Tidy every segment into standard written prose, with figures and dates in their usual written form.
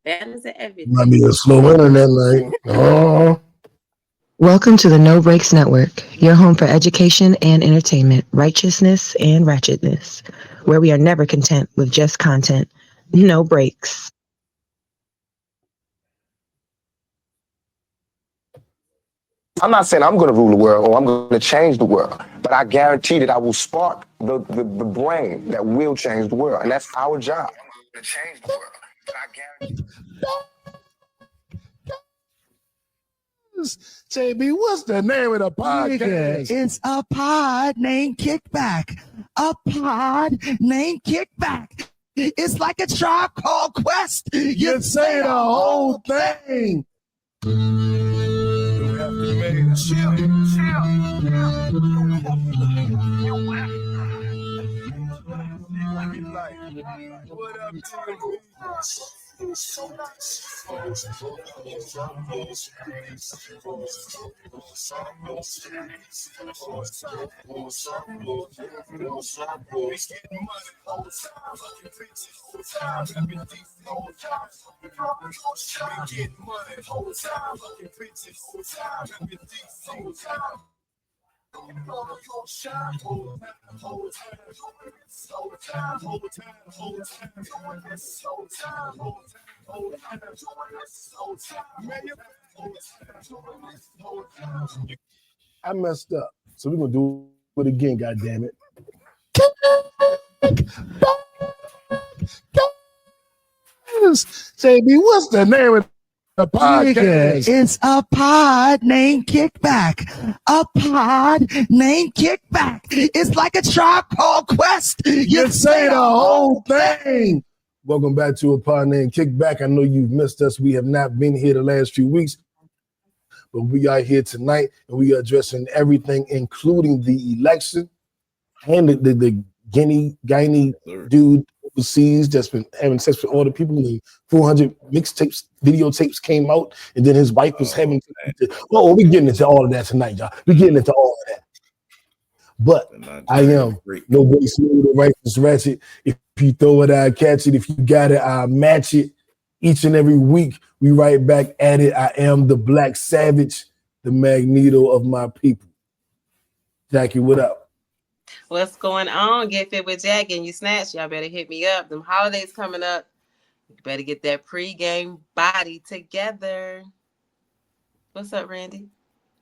Balance and everything. Might be a slow internet night. Oh. Welcome to the No Breaks Network, your home for education and entertainment, righteousness and ratchetness, where we are never content with just content. No breaks. I'm not saying I'm going to rule the world or I'm going to change the world, but I guarantee that I will spark the brain that will change the world, and that's our job. I'm going to change the world, but I guarantee. JB, what's the name of the podcast? It's a pod named Kickback. A pod named Kickback. It's like a Tribe Called Quest. You say the whole thing. Chill. What up, I messed up, so we're gonna do it again. God damn it! JB, what's the name of the podcast? It's a pod named Kickback. A pod named Kickback. It's like a Tribe Called Quest. You say the whole thing. Welcome back to a pod named Kickback. I know you've missed us. We have not been here the last few weeks, but we are here tonight, and we are addressing everything, including the election and the Guinea dude overseas that's been having sex with all the people. And 400 mixtapes, videotapes came out, and then his wife was having. Oh, we're getting into all of that tonight, y'all. We're getting into all of that. But I am nobody smooth or righteous ratchet. If you throw it, I catch it. If you got it, I match it. Each and every week, we right back at it. I am the Black Savage, the Magneto of my people. Jackie, what up? What's going on? Get fit with Jack and you snatch. Y'all better hit me up. Them holidays coming up. You better get that pregame body together. What's up, Randy?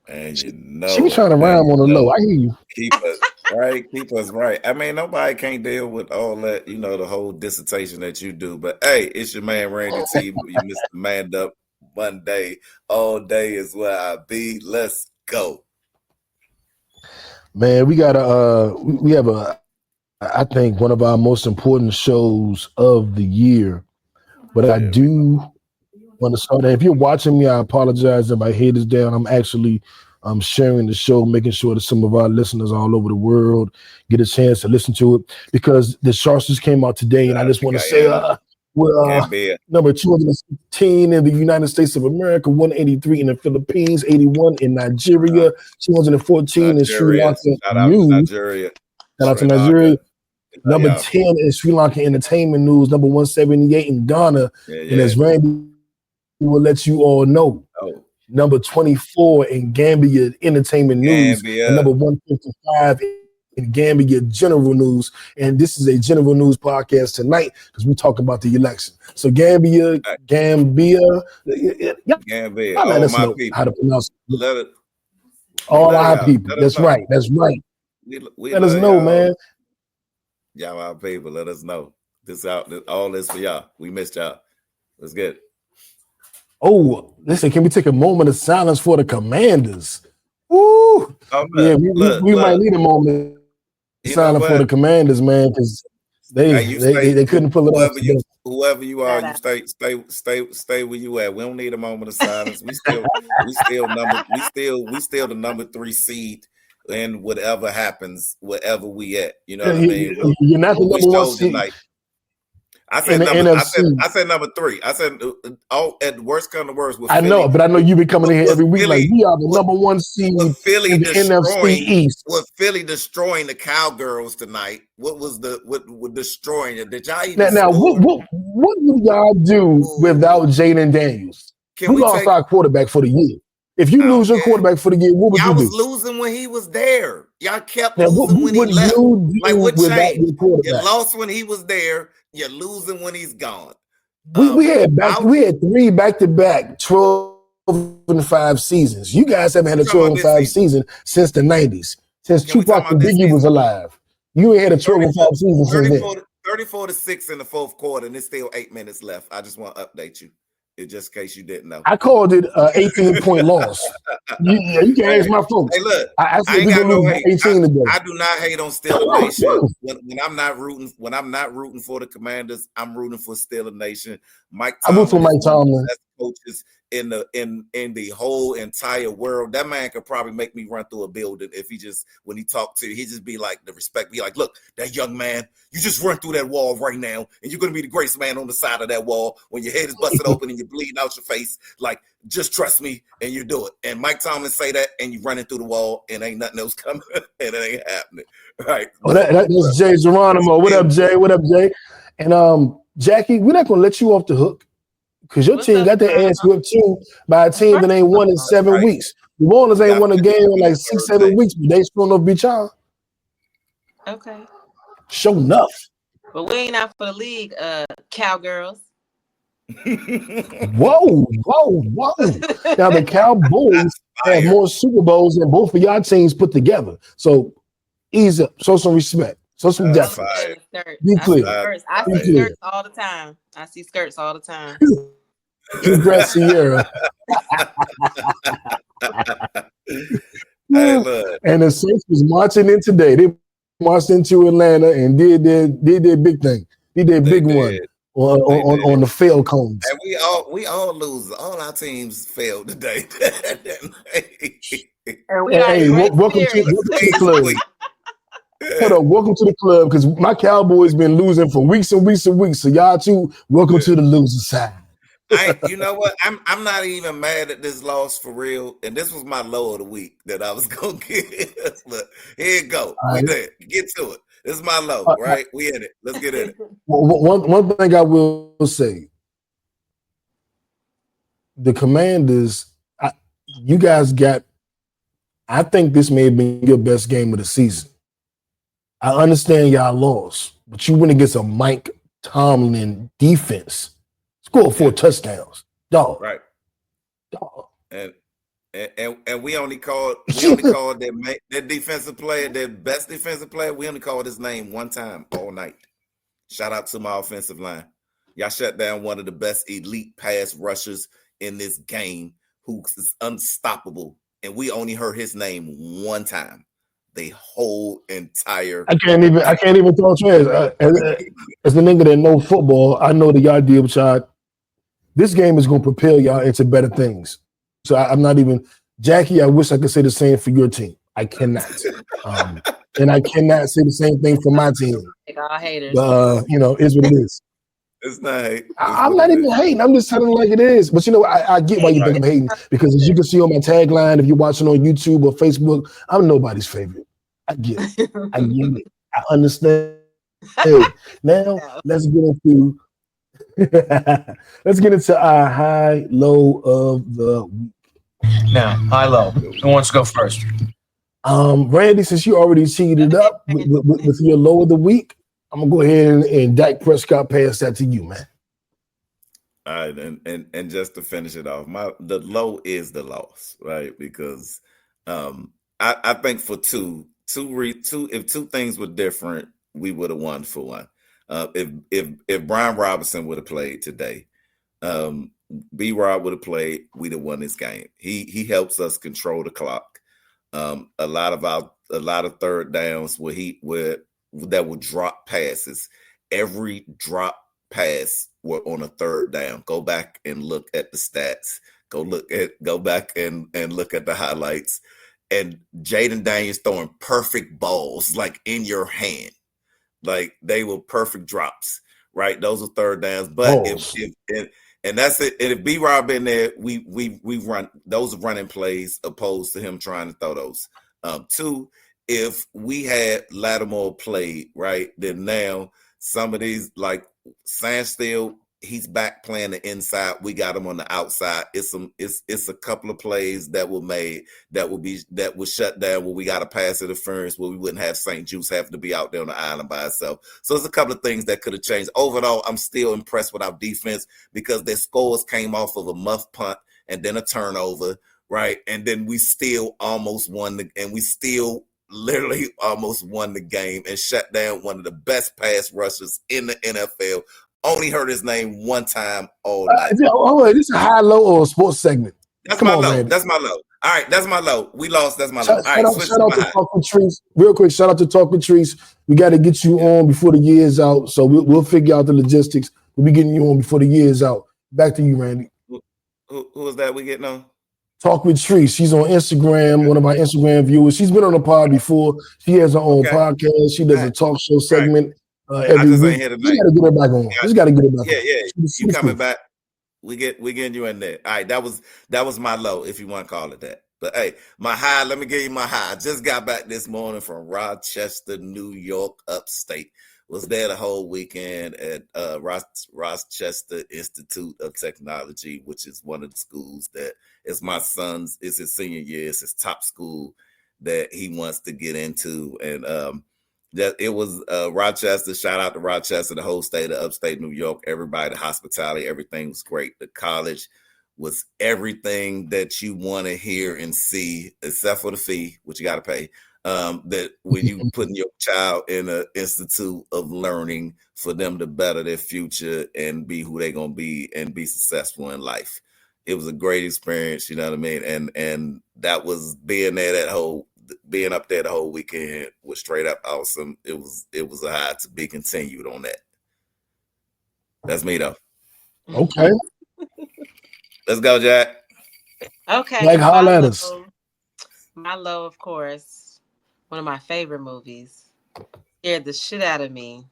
And you know, she was trying to rhyme on the low. I hear you. Keep us right. Keep us right. I mean, nobody can't deal with all that, the whole dissertation that you do. But hey, it's your man Randy T. You Mr. Manned Up Monday. All day is where I be. Let's go. Man, we got I think one of our most important shows of the year. But I do want to start. If you're watching me, I apologize if my head is down. I'm actually sharing the show, making sure that some of our listeners all over the world get a chance to listen to it, because the charts just came out today, and I just want to say we're number 216 in the United States of America, 183 in the Philippines, 81 in Nigeria, 214 in Sri Lanka. Shout out to Nigeria. Shout out to Nigeria. Number 10 in Sri Lanka entertainment news, number 178 in Ghana, and as Randy will let you all know, number 24 in Gambia entertainment news, and number 155 in Gambia general news. And this is a general news podcast tonight because we talk about the election. So Gambia, all my people, how to pronounce it. All our people. That's right. Let us know, man. Y'all, our people, let us know. All this for y'all. We missed y'all. Let's get it. Oh, listen, can we take a moment of silence for the Commanders? Woo! We might need a moment of silence for the Commanders, man, because they couldn't pull it off. Whoever you are, you stay where you at. We don't need a moment of silence. We still the number 3 seed. And whatever happens, wherever we at, you know what I mean? You're not the number 1 seed. I said number 3. I said at worst come to worst. I know, but I know you've been coming in here every week like we are the number 1 seed in the NFC East. Was Philly destroying the Cowgirls tonight? What destroying it? Did y'all even now What do y'all do without Jaden Daniels? Who lost our quarterback for the year? If you lose your quarterback for the year, what would you do? Y'all was losing when he was there. Y'all kept losing when he left. Like, what changed? You lost when he was there. You're losing when he's gone. We had 3 back-to-back 12-5 seasons. You guys haven't had a 12-5 season since the 90s, since Tupac and Biggie was alive. You ain't had a 12-5 season since then. 34-6 in the fourth quarter, and there's still 8 minutes left. I just want to update you, just in case you didn't know. I called it an 18-point loss. You can ask my folks. Hey, look, I ain't got no hate. 18 today. I do not hate on Steeler Nation. When I'm not rooting for the Commanders, I'm rooting for Steeler Nation. Mike Tomlin. I root for Mike Tomlin. Best coaches in the whole entire world. That man could probably make me run through a building if when he talked to you, he just be like, the respect, be like, look, that young man, you just run through that wall right now, and you're gonna be the greatest man on the side of that wall when your head is busted open and you're bleeding out your face. Like, just trust me, and you do it. And Mike Tomlin say that, and you running through the wall, and ain't nothing else coming, and it ain't happening. Right? Well, that's Jay Geronimo. What up, Jay? What up, Jay? And Jackie, we're not gonna let you off the hook. Because your team got their ass whipped too by a team that ain't won in 7 weeks. The Warriors ain't won a game in like 6-7 weeks, but they still no beat y'all. Okay. Show enough. But we ain't out for the league, cowgirls. Whoa. Now the Cowboys have more Super Bowls than both of y'all teams put together. So ease up, show some respect. So some depth. Be clear. I see skirts all the time. I see skirts all the time. Congrats, Sierra. And the Saints was marching in today. They marched into Atlanta and did their big thing. Did their big one on the fail cones. And we all lose. All our teams failed today. Hey, welcome to the club. Hold on, welcome to the club, because my Cowboys been losing for weeks and weeks and weeks. So y'all too, welcome to the loser side. You know what? I'm not even mad at this loss for real. And this was my low of the week that I was gonna get. Look, here you go. We there. Get to it. This is my low, right? We in it. Let's get in it. One thing I will say, the Commanders, you guys got. I think this may have been your best game of the season. I understand y'all lost, but you went against a Mike Tomlin defense. Scored 4 touchdowns. Dog. Right. Dog. And we only called that defensive player, their best defensive player, we only called his name one time all night. Shout out to my offensive line. Y'all shut down one of the best elite pass rushers in this game, who is unstoppable. And we only heard his name one time. The whole entire. I can't even throw trash. As the nigga that know football, I know that y'all deal with y'all. This game is going to propel y'all into better things. So I'm not even Jackie. I wish I could say the same for your team. I cannot, and I cannot say the same thing for my team. All haters. Is what it is. It's not hate. I'm not even hating. I'm just telling it like it is. But I get why you think I'm hating, because as you can see on my tagline, if you're watching on YouTube or Facebook, I'm nobody's favorite. I get it. I get it. I understand. Hey, now let's get into our high low of the week. Now, high low. Who wants to go first? Randy, since you already teed it up with your low of the week, I'm gonna go ahead and Dak Prescott pass that to you, man. All right, and just to finish it off, the low is the loss, right? Because I think for two, if two things were different, we would have won for one. If Brian Robinson would have played today, B-Rob would have played, we'd have won this game. He helps us control the clock. A lot of third downs that would drop passes. Every drop pass were on a third down. Go back and look at the stats. Go back and look at the highlights. And Jaden Daniels throwing perfect balls, like in your hand. Like they were perfect drops, right? Those are third downs. But and that's it. And if B-Rob in there, we run those running plays opposed to him trying to throw those. Two, if we had Lattimore played, right, then now some of these, like standstill he's back playing the inside. We got him on the outside. It's a couple of plays that were made that was shut down where we got a pass interference where we wouldn't have St. Juice having to be out there on the island by itself. So there's a couple of things that could have changed. Overall, I'm still impressed with our defense because their scores came off of a muff punt and then a turnover, right? And then we still almost won literally almost won the game and shut down one of the best pass rushers in the NFL. Only heard his name one time all night. This is a high-low or a sports segment? That's my low. Randy. That's my low. All right, that's my low. We lost. That's my low. All right, shout out to Talk with Trees. Real quick, shout out to Talk with Trees. We got to get you on before the year is out, so we'll figure out the logistics. We'll be getting you on before the year is out. Back to you, Randy. Who is that we getting on? Talk with Trees. She's on Instagram, one of my Instagram viewers. She's been on the pod before. She has her own podcast. She does a talk show segment. Every week. Just gotta get her back on. Just gotta get her back on. Yeah. You coming back? We getting you in there. All right, that was my low, if you want to call it that. But hey, my high. Let me give you my high. I just got back this morning from Rochester, New York, upstate. Was there the whole weekend at Rochester Institute of Technology, which is one of the schools that is my son's. It's his senior year. It's his top school that he wants to get into, and that it was Rochester. Shout out to Rochester, the whole state of upstate New York. Everybody, the hospitality, everything was great. The college was everything that you want to hear and see, except for the fee, which you got to pay. That when you putting your child in an institute of learning for them to better their future and be who they're gonna be and be successful in life. It was a great experience, you know what I mean? And that was being up there the whole weekend was straight up awesome. It was a high to be continued on that. That's me though. Okay. Let's go, Jack. Okay. Like holler at us. My low, of course. One of my favorite movies. Scared the shit out of me.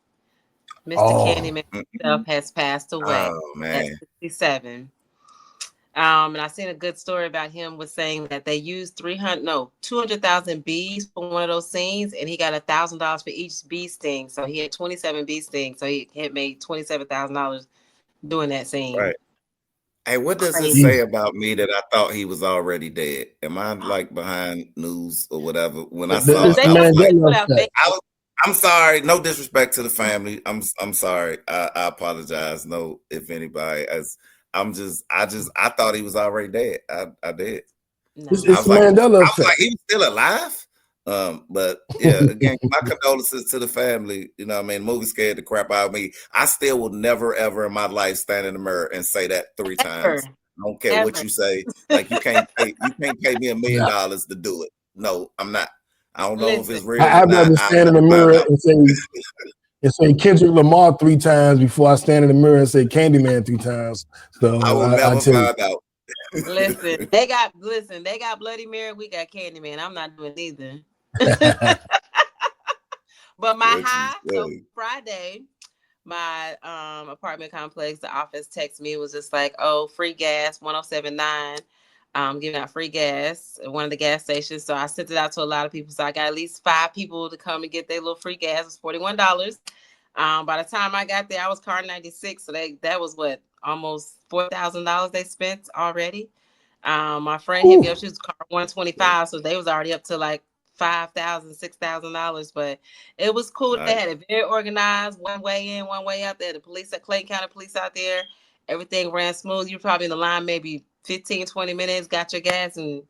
Mr. Candyman himself has passed away at 67. And I seen a good story about him was saying that they used 200,000 bees for one of those scenes, and he got $1,000 for each bee sting. So he had 27 bee stings. So he had made $27,000 doing that scene. Right. Hey, what does it say about me that I thought he was already dead? Am I like behind news or whatever? When I saw it, I'm sorry. No disrespect to the family. I'm sorry. I apologize. No, if anybody, I thought he was already dead. I did. No. It's Mandela effect. I was like, he was still alive. But yeah, again, my condolences to the family. You know what I mean? The movie scared the crap out of me. I still will never, ever in my life stand in the mirror and say that 3 times. I don't care what you say. Like you can't pay me $1 million to do it. No, I'm not. I don't know if it's real. I'd rather stand in the mirror and say Kendrick Lamar 3 times before I stand in the mirror and say Candyman 3 times. So I will never find out. Listen, they got Bloody Mary. We got Candyman. I'm not doing either. But my high, so Friday, my apartment complex, the office texted me, was just like, oh, free gas, 107.9, giving out free gas at one of the gas stations. So I sent it out to a lot of people. So I got at least 5 people to come and get their little free gas. It was $41. By the time I got there, I was car 96. So that was what, almost $4,000 they spent already. My friend hit me up, she was car 125. So they was already up to like $5,000, $6,000, but it was cool. Nice. They had it very organized, one way in, one way out there. The police at Clayton County Police out there, everything ran smooth. You were probably in the line maybe 15, 20 minutes, got your gas and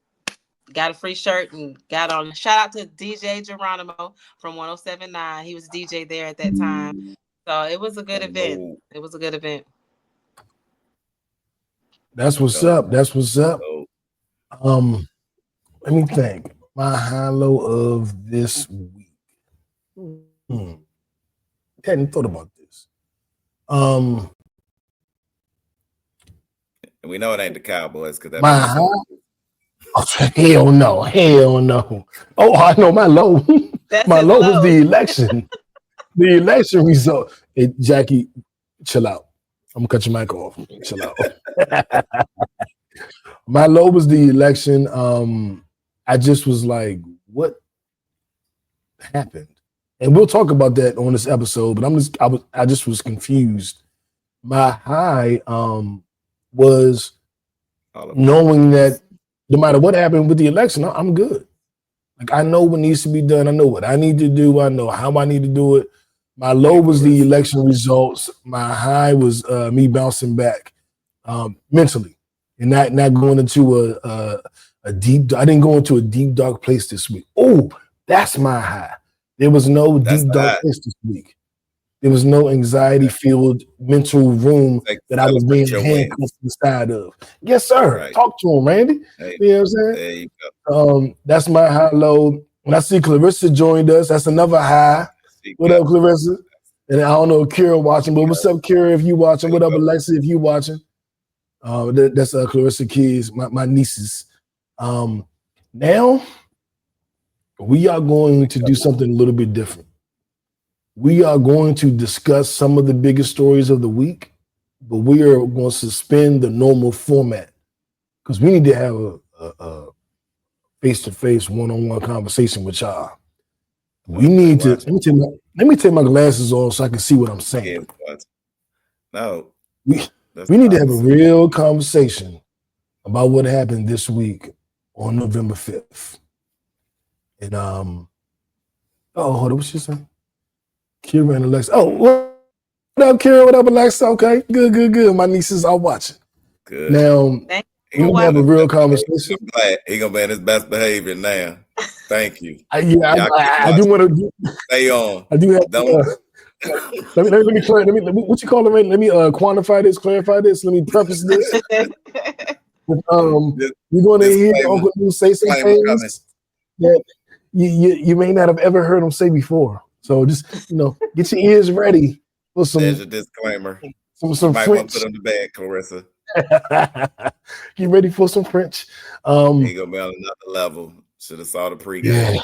got a free shirt and got on. Shout out to DJ Geronimo from 107.9. He was DJ there at that time. So it was a good event. It was a good event. That's what's up. That's what's up. Let me think. My high-low of this week. Hadn't thought about this. We know it ain't the Cowboys because my high. Hell no. Oh, I know my low. My low was the election. The election result. Hey, Jackie, chill out. I'm gonna cut your mic off. Chill out. My low was the election. I just was like, what happened? And we'll talk about that on this episode, but I just was confused My high was All of knowing that no matter what happened with the election, I'm good. Like I know what needs to be done. I know what I need to do. I know how I need to do it. My low was the election results. My high was me bouncing back mentally and not going into a deep. I didn't go into a deep dark place this week. Oh, that's my high. There was no deep dark place this week. There was no anxiety-filled mental room that I was being handcuffed inside of. Yes, sir. Right. Talk to him, Randy. Hey, you know what I'm saying? There you go. That's my high low. When I see Clarissa joined us, that's another high. What up, Clarissa? And I don't know if Kira watching, but what's up, Kira, if you watching? What up, Alexa, if you watching? That's Clarissa kids, my nieces. Now, we are going to do something a little bit different. We are going to discuss some of the biggest stories of the week, but we are going to suspend the normal format because we need to have a face-to-face, one-on-one conversation with y'all. We need to let me take my glasses on so I can see what I'm saying. No, we need to have a real conversation about what happened this week on November 5th. And hold on, what's she saying? Kira and Alexa. Oh, what up, Kira? What up, Alexa? Okay, good. My nieces are watching. Good. Now, we're gonna have a real conversation. I'm glad he's gonna be in his best behavior now. Thank you. I do want to stay on. I do have. Let me what you call it? Let me quantify this, clarify this. Let me preface this. We're going to hear Uncle Lou say some things that you may not have ever heard him say before. So just get your ears ready for some. There's a disclaimer. Some might French. Want to put on the bag, Clarissa. Get ready for some French. He gonna be on another level. Should have saw the pregame.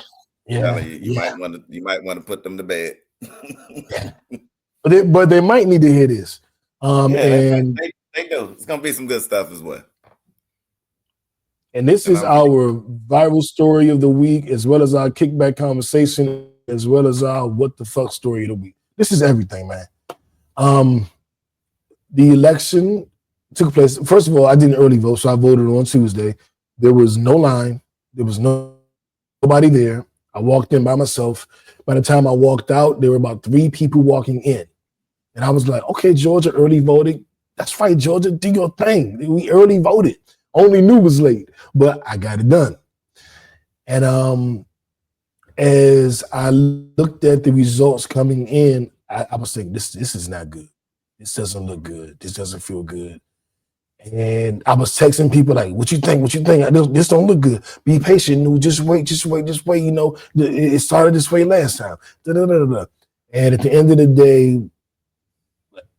You might want to put them to bed. But they might need to hear this. And they do. It's gonna be some good stuff as well. And this is our viral story of the week, as well as our kickback conversation, as well as our what the fuck story of the week. This is everything, man. The election took place. First of all, I didn't early vote, so I voted on Tuesday. There was no line. There was nobody there. I walked in by myself. By the time I walked out, there were about 3 people walking in. And I was like, okay, Georgia early voting. That's right, Georgia, do your thing. We early voted. Only knew was late, but I got it done. And as I looked at the results coming in, I was thinking, this is not good. This doesn't look good. This doesn't feel good. And I was texting people like, what you think? What you think? This don't look good. Be patient. Just wait. It started this way last time. And at the end of the day,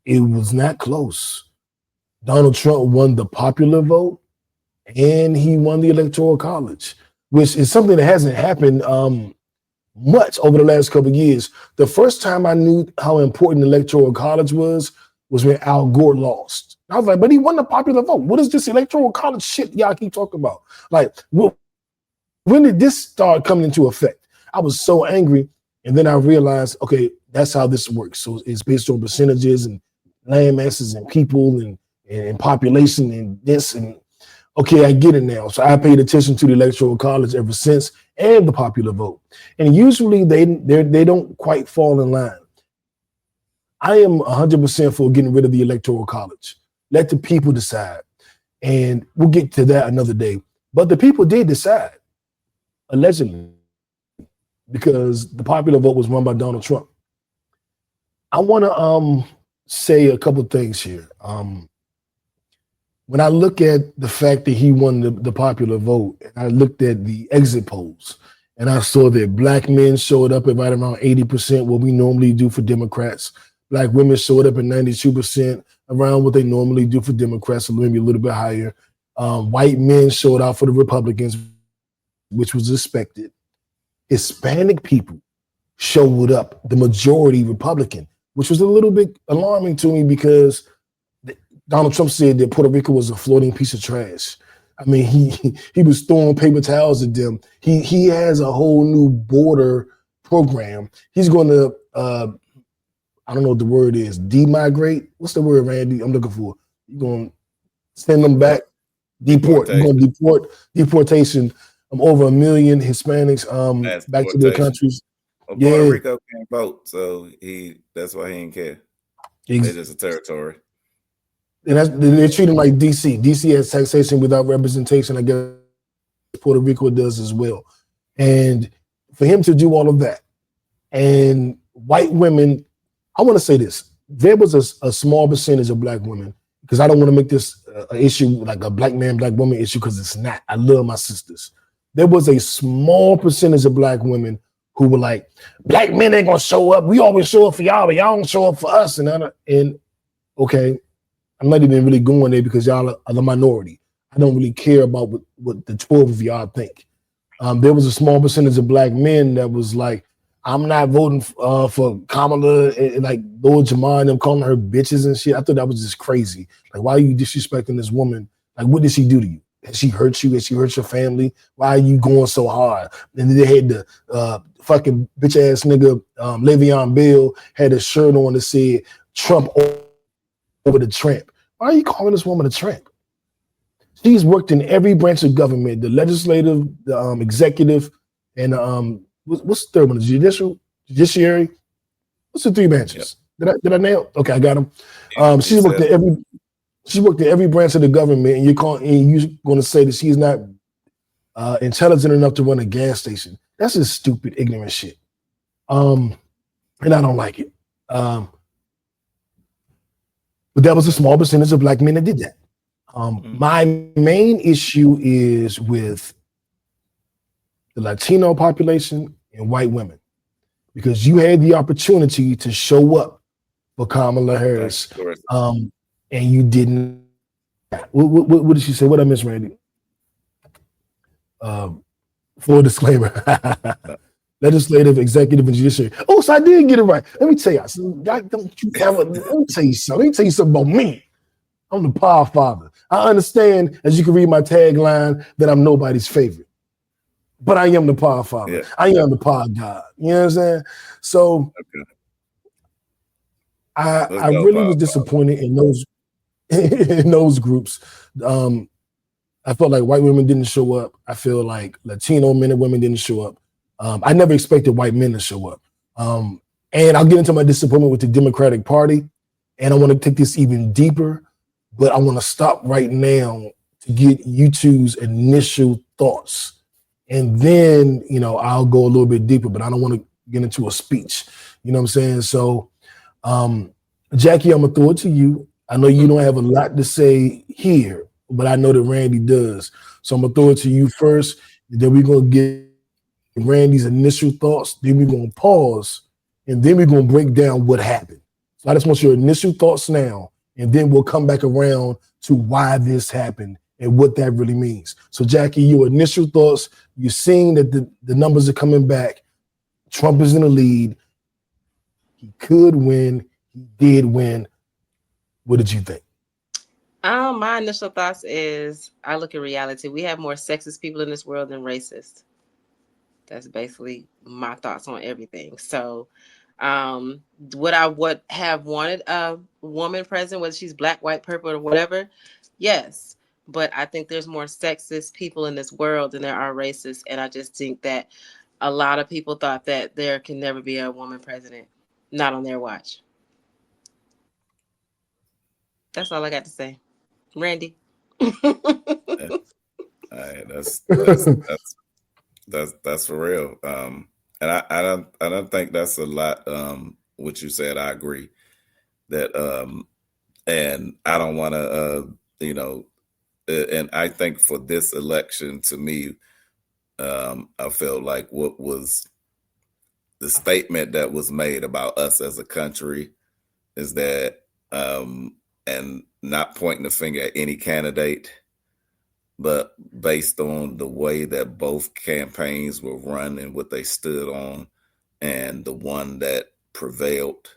it was not close. Donald Trump won the popular vote and he won the Electoral College, which is something that hasn't happened much over the last couple of years. The first time I knew how important the Electoral College was when Al Gore lost. I was like, but he won the popular vote. What is this Electoral College shit y'all keep talking about? Like, when did this start coming into effect? I was so angry. And then I realized, okay, that's how this works. So it's based on percentages and land masses and people and population and this. And okay, I get it now. So I paid attention to the Electoral College ever since and the popular vote. And usually they don't quite fall in line. I am 100% for getting rid of the Electoral College. Let the people decide. And we'll get to that another day. But the people did decide, allegedly, because the popular vote was won by Donald Trump. I want to say a couple things here. When I look at the fact that he won the popular vote, and I looked at the exit polls, and I saw that Black men showed up at right around 80%, what we normally do for Democrats. Black women showed up at 92%, around what they normally do for Democrats, or maybe a little bit higher. White men showed out for the Republicans, which was expected. Hispanic people showed up, the majority Republican, which was a little bit alarming to me because Donald Trump said that Puerto Rico was a floating piece of trash. I mean, he was throwing paper towels at them. He has a whole new border program. He's going to I don't know what the word is, demigrate. What's the word, Randy? I'm looking for. You're going to send them back, deport. You're going to deportation of over 1 million Hispanics back to their countries. Well, Puerto Rico can't vote, so that's why he didn't care. They're just a territory. And they're treating like DC. DC has taxation without representation. I guess Puerto Rico does as well. And for him to do all of that, and white women, I want to say this. There was a small percentage of black women, because I don't want to make this an issue like a black man, black woman issue, because it's not. I love my sisters. There was a small percentage of black women who were like, black men ain't gonna show up. We always show up for y'all, but y'all don't show up for us. And okay, I'm not even really going there because y'all are the minority. I don't really care about what the 12 of y'all think. There was a small percentage of black men that was like, I'm not voting for Kamala, and like Lord Jamar and them calling her bitches and shit. I thought that was just crazy. Like, why are you disrespecting this woman? Like, what did she do to you? Has she hurt you? Has she hurt your family? Why are you going so hard? And then they had the fucking bitch ass nigga, Le'Veon Bell, had a shirt on that said Trump over the tramp. Why are you calling this woman a tramp? She's worked in every branch of government, the legislative, the executive, and what's the third one? The judiciary. What's the 3 branches? Yep. Did I nail? Okay, I got them. She's worked at every branch of the government, and you're going to say that she's not intelligent enough to run a gas station. That's just stupid, ignorant shit. And I don't like it. But that was a small percentage of black men that did that. My main issue is with the Latino population and white women, because you had the opportunity to show up for Kamala Harris, and you didn't. What did she say? What I miss, Randy? Full disclaimer: legislative, executive, and judiciary. Oh, so I did get it right. Let me tell you. Let me tell you something. Let me tell you something about me. I'm the Pod Father. I understand, as you can read my tagline, that I'm nobody's favorite. But I am the Pod Father. Yeah. I am the Pod God. You know what I'm saying? So I really was disappointed in those groups. I felt like white women didn't show up. I feel like Latino men and women didn't show up. I never expected white men to show up. And I'll get into my disappointment with the Democratic Party. And I want to take this even deeper, but I want to stop right now to get you two's initial thoughts. And then, I'll go a little bit deeper, but I don't want to get into a speech. You know what I'm saying? So, Jackie, I'm going to throw it to you. I know you don't have a lot to say here, but I know that Randy does. So I'm going to throw it to you first. Then we're going to get Randy's initial thoughts. Then we're going to pause. And then we're going to break down what happened. So I just want your initial thoughts now. And then we'll come back around to why this happened and what that really means. So, Jackie, your initial thoughts, you're seeing that the numbers are coming back. Trump is in the lead. He could win. He did win. What did you think? My initial thoughts is I look at reality. We have more sexist people in this world than racist. That's basically my thoughts on everything. So would I have wanted a woman president, whether she's black, white, purple, or whatever? Yes. But I think there's more sexist people in this world than there are racist. And I just think that a lot of people thought that there can never be a woman president. Not on their watch. That's all I got to say. Randy. All right, that's for real. And I don't think that's a lot. What you said, I agree that. And I don't want to, and I think for this election, to me, I felt like what was the statement that was made about us as a country is that, and not pointing the finger at any candidate, but based on the way that both campaigns were run and what they stood on, and the one that prevailed,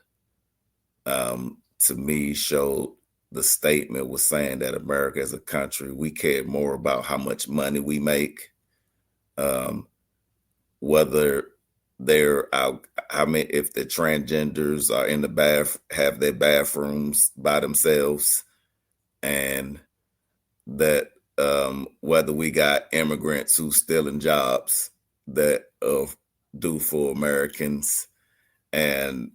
to me, showed the statement was saying that America as a country, we care more about how much money we make, whether they're out. I mean, if the transgenders are in the have their bathrooms by themselves, and that whether we got immigrants who stealing jobs that do for Americans, and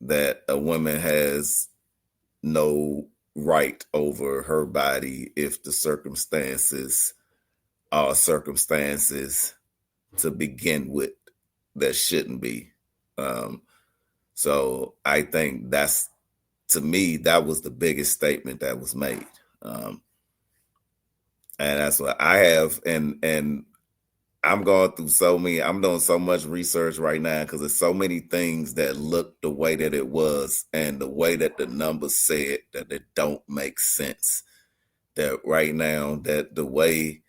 that a woman has no right over her body if the circumstances are circumstances to begin with that shouldn't be. So I think that's, to me, that was the biggest statement that was made. And that's what I have. And I'm going through I'm doing so much research right now because there's so many things that look the way that it was and the way that the numbers said that it don't make sense. That right now, that the way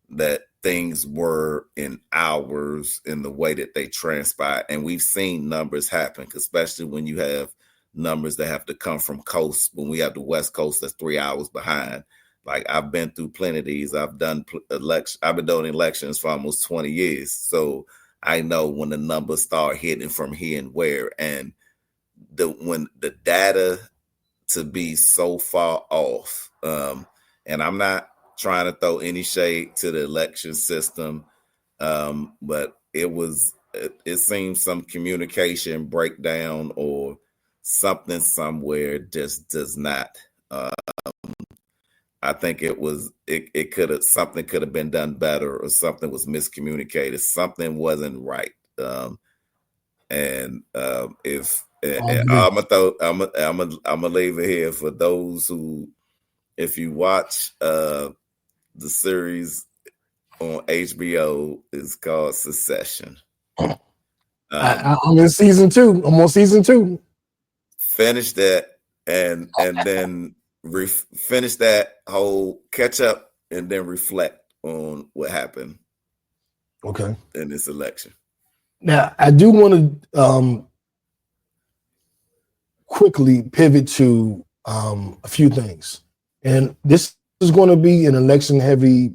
that things were in hours, in the way that they transpire, and we've seen numbers happen, especially when you have numbers that have to come from coast. When we have the West Coast, that's 3 hours behind. Like, I've been through plenty of these. I've done I've been doing elections for almost 20 years. So I know when the numbers start hitting from here and where, and when the data to be so far off. And I'm not trying to throw any shade to the election system, but it seems some communication breakdown or something somewhere just does not. I think something could have been done better, or something was miscommunicated. Something wasn't right. And I'm gonna leave it here for those who, if you watch the series on HBO, it's called Succession. I'm in season 2. I'm on season 2. Finish that and then finish that whole catch up and then reflect on what happened. Okay. In this election. Now, I do want to quickly pivot to a few things. And this is going to be an election-heavy,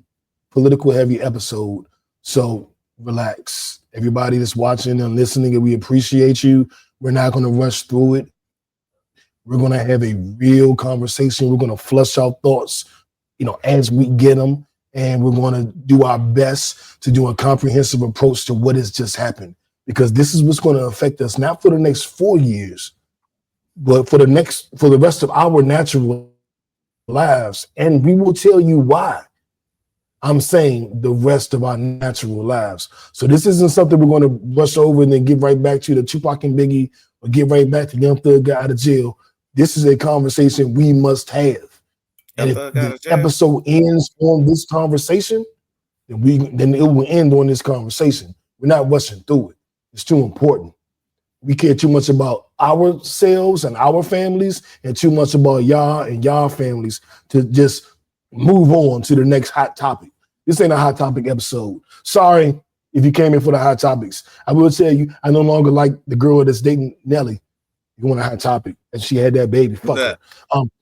political-heavy episode. So relax. Everybody that's watching and listening, and we appreciate you. We're not going to rush through it. We're going to have a real conversation. We're going to flush out thoughts, as we get them. And we're going to do our best to do a comprehensive approach to what has just happened. Because this is what's going to affect us, not for the next 4 years, but for the rest of our natural lives. And we will tell you why I'm saying the rest of our natural lives. So this isn't something we're going to rush over and then get right back to the Tupac and Biggie or get right back to Young Thug got out of jail. This is a conversation we must have. And if the episode ends on this conversation, then it will end on this conversation. We're not rushing through it. It's too important. We care too much about ourselves and our families and too much about y'all and y'all families to just move on to the next hot topic. This ain't a hot topic episode. Sorry if you came in for the hot topics. I will tell you, I no longer like the girl that's dating Nelly. You want a hot topic, and she had that baby. Fuck her.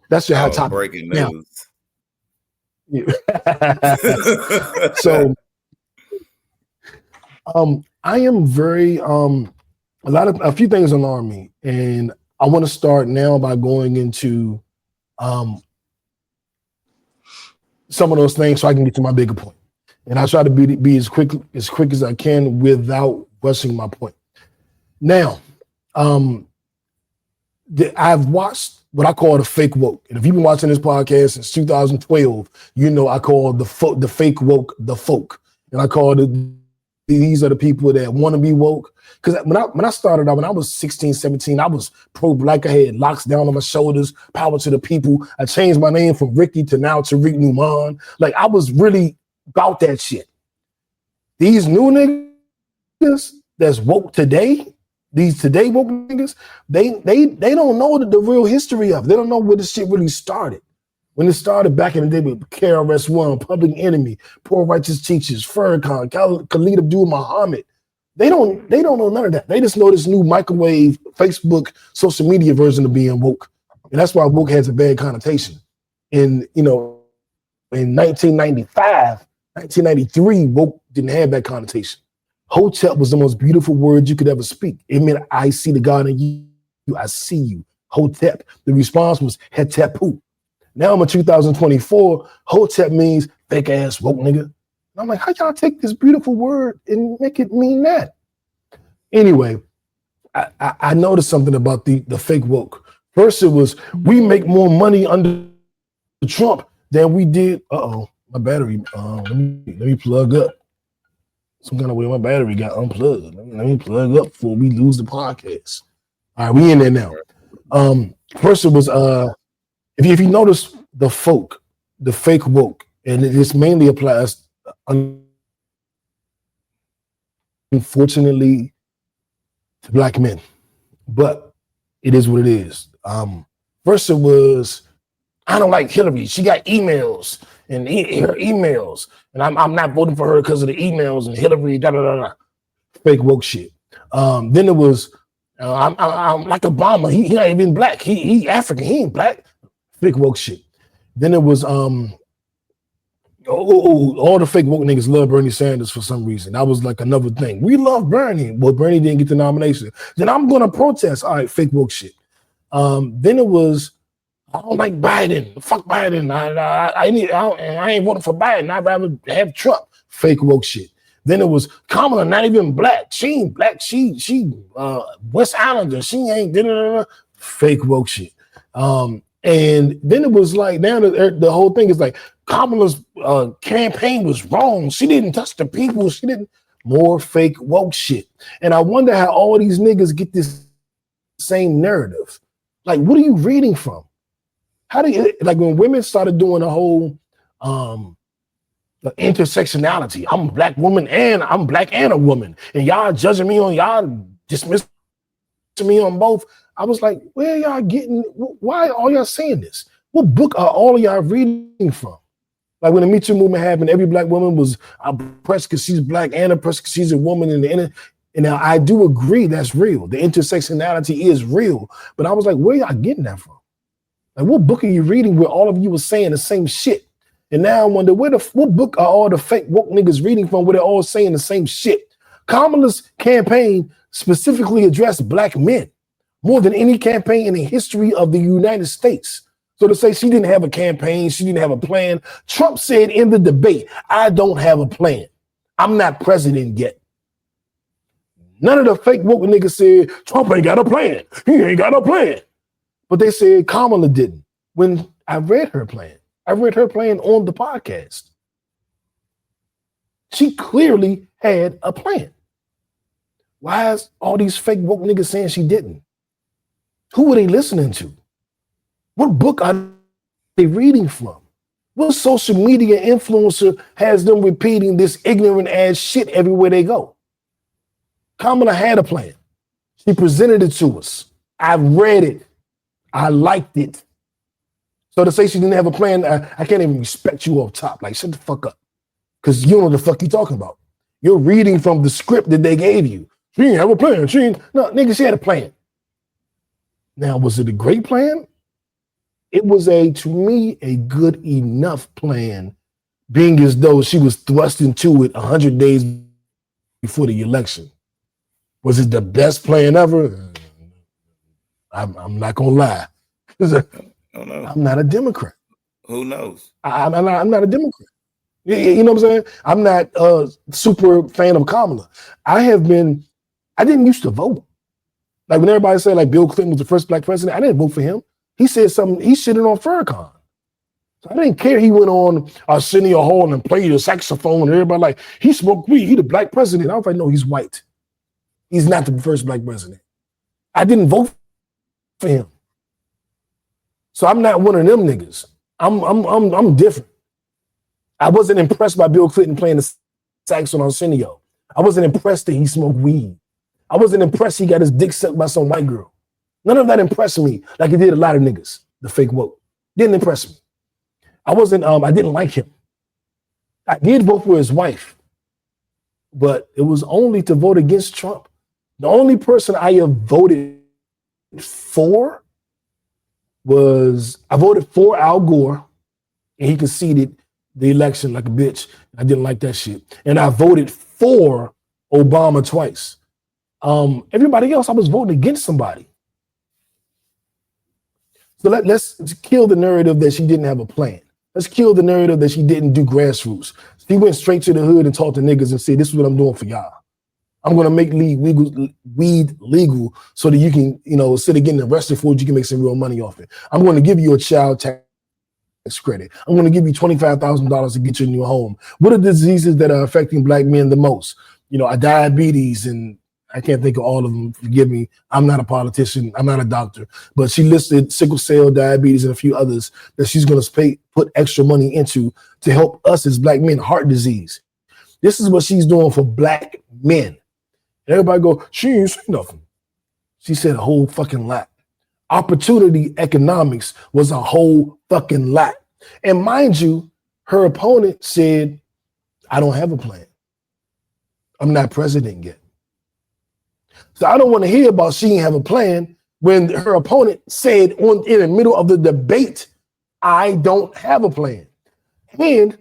That's your hot topic. Breaking news. Now, so, I am very a few things alarm me, and I want to start now by going into some of those things so I can get to my bigger point. And I try to be as quick as I can without rushing my point. Now, I've watched what I call the fake woke. And if you've been watching this podcast since 2012, I call the fake woke the folk. And I call these are the people that want to be woke. Because when I started out, when I was 16, 17, I was pro-black. I had locks down on my shoulders, power to the people. I changed my name from Ricky to now Tariq Newman. Like, I was really about that shit. These new niggas that's woke today, these today woke niggas, they don't know the real history of it. They don't know where this shit really started. When it started back in the day with KRS-One, Public Enemy, Poor Righteous Teachers, Farrakhan, Khalid Abdul Muhammad, they don't know none of that. They just know this new microwave, Facebook, social media version of being woke. And that's why woke has a bad connotation. In 1995, 1993, woke didn't have that connotation. Hotep was the most beautiful word you could ever speak. It meant, I see the God in you. I see you. Hotep. The response was Hetepu. Now I'm in 2024. Hotep means fake ass woke nigga. And I'm like, how y'all take this beautiful word and make it mean that? Anyway, I noticed something about the fake woke. First, it was, we make more money under Trump than we did. My battery. Let me plug up. Some kind of way my battery got unplugged. Let me plug up before we lose the podcast. All right, we in there now. First, it was if you notice the FOKE, the fake woke, and this mainly applies, unfortunately, to black men, but it is what it is. First, it was, I don't like Hillary. She got emails and her emails, and I'm not voting for her because of the emails and Hillary. Da da da da. Fake woke shit. Then it was, I'm like Obama. He not even black. He African. He ain't black. Fake woke shit. Then it was all the fake woke niggas love Bernie Sanders for some reason. That was like another thing. We love Bernie. Well, Bernie didn't get the nomination. Then I'm gonna protest. All right, fake woke shit. Then it was, I don't like Biden. Fuck Biden. I ain't voting for Biden. I'd rather have Trump. Fake woke shit. Then it was Kamala, not even black. She ain't black. She West Islander. She ain't. Fake woke shit. And then it was like, now the whole thing is like, Kamala's campaign was wrong. She didn't touch the people. She didn't. More fake woke shit. And I wonder how all these niggas get this same narrative. Like, what are you reading from? How do you, like, when women started doing the whole the intersectionality, I'm a black woman and I'm black and a woman, and y'all judging me on, y'all dismissing me on both. I was like, where y'all getting, why are y'all saying this? What book are all of y'all reading from? Like when the Me Too movement happened, every black woman was oppressed because she's black and oppressed because she's a woman in the inner. And now I do agree that's real. The intersectionality is real. But I was like, where y'all getting that from? Like, what book are you reading where all of you were saying the same shit? And now I wonder, what book are all the fake woke niggas reading from where they're all saying the same shit? Kamala's campaign specifically addressed black men more than any campaign in the history of the United States. So to say she didn't have a campaign, she didn't have a plan. Trump said in the debate, I don't have a plan. I'm not president yet. None of the fake woke niggas said, Trump ain't got a plan. He ain't got a plan. But they said Kamala didn't. When I read her plan on the podcast. She clearly had a plan. Why is all these fake woke niggas saying she didn't? Who are they listening to? What book are they reading from? What social media influencer has them repeating this ignorant ass shit everywhere they go? Kamala had a plan. She presented it to us. I read it. I liked it. So to say she didn't have a plan, I can't even respect you off top. Like, shut the fuck up. Because you don't know what the fuck you talking about. You're reading from the script that they gave you. She didn't have a plan. No, nigga, she had a plan. Now, was it a great plan? It was to me, a good enough plan, being as though she was thrust into it 100 days before the election. Was it the best plan ever? I'm not gonna lie. I'm not a Democrat. Who knows? I'm not a Democrat. You know what I'm saying? I'm not a super fan of Kamala. I didn't used to vote. Like when everybody said like Bill Clinton was the first black president, I didn't vote for him. He said something, he shitted on Farrakhan. So I didn't care. He went on Arsenio Hall and played the saxophone and everybody like, he smoked weed, he the black president. I was like, no, he's white. He's not the first black president. I didn't vote for him. So I'm not one of them niggas. I'm different. I wasn't impressed by Bill Clinton playing the sax on Arsenio. I wasn't impressed that he smoked weed. I wasn't impressed he got his dick sucked by some white girl. None of that impressed me like it did a lot of niggas, the fake woke. Didn't impress me. I didn't like him. I did vote for his wife, but it was only to vote against Trump. The only person I have voted for was, I voted for Al Gore, and he conceded the election like a bitch. I didn't like that shit. And I voted for Obama twice. Everybody else, I was voting against somebody. So let's kill the narrative that she didn't have a plan. Let's kill the narrative that she didn't do grassroots. She went straight to the hood and talked to niggas and said, this is what I'm doing for y'all. I'm going to make weed legal so that you can, instead of getting arrested for it, you can make some real money off it. I'm going to give you a child tax credit. I'm going to give you $25,000 to get you a new home. What are the diseases that are affecting Black men the most? Diabetes, and I can't think of all of them. Forgive me. I'm not a politician. I'm not a doctor. But she listed sickle cell, diabetes, and a few others that she's going to put extra money into to help us as Black men. Heart disease. This is what she's doing for Black men. Everybody go, she ain't say nothing. She said a whole fucking lot. Opportunity economics was a whole fucking lot. And mind you, her opponent said, I don't have a plan. I'm not president yet. So I don't want to hear about she didn't have a plan when her opponent said in the middle of the debate, I don't have a plan. And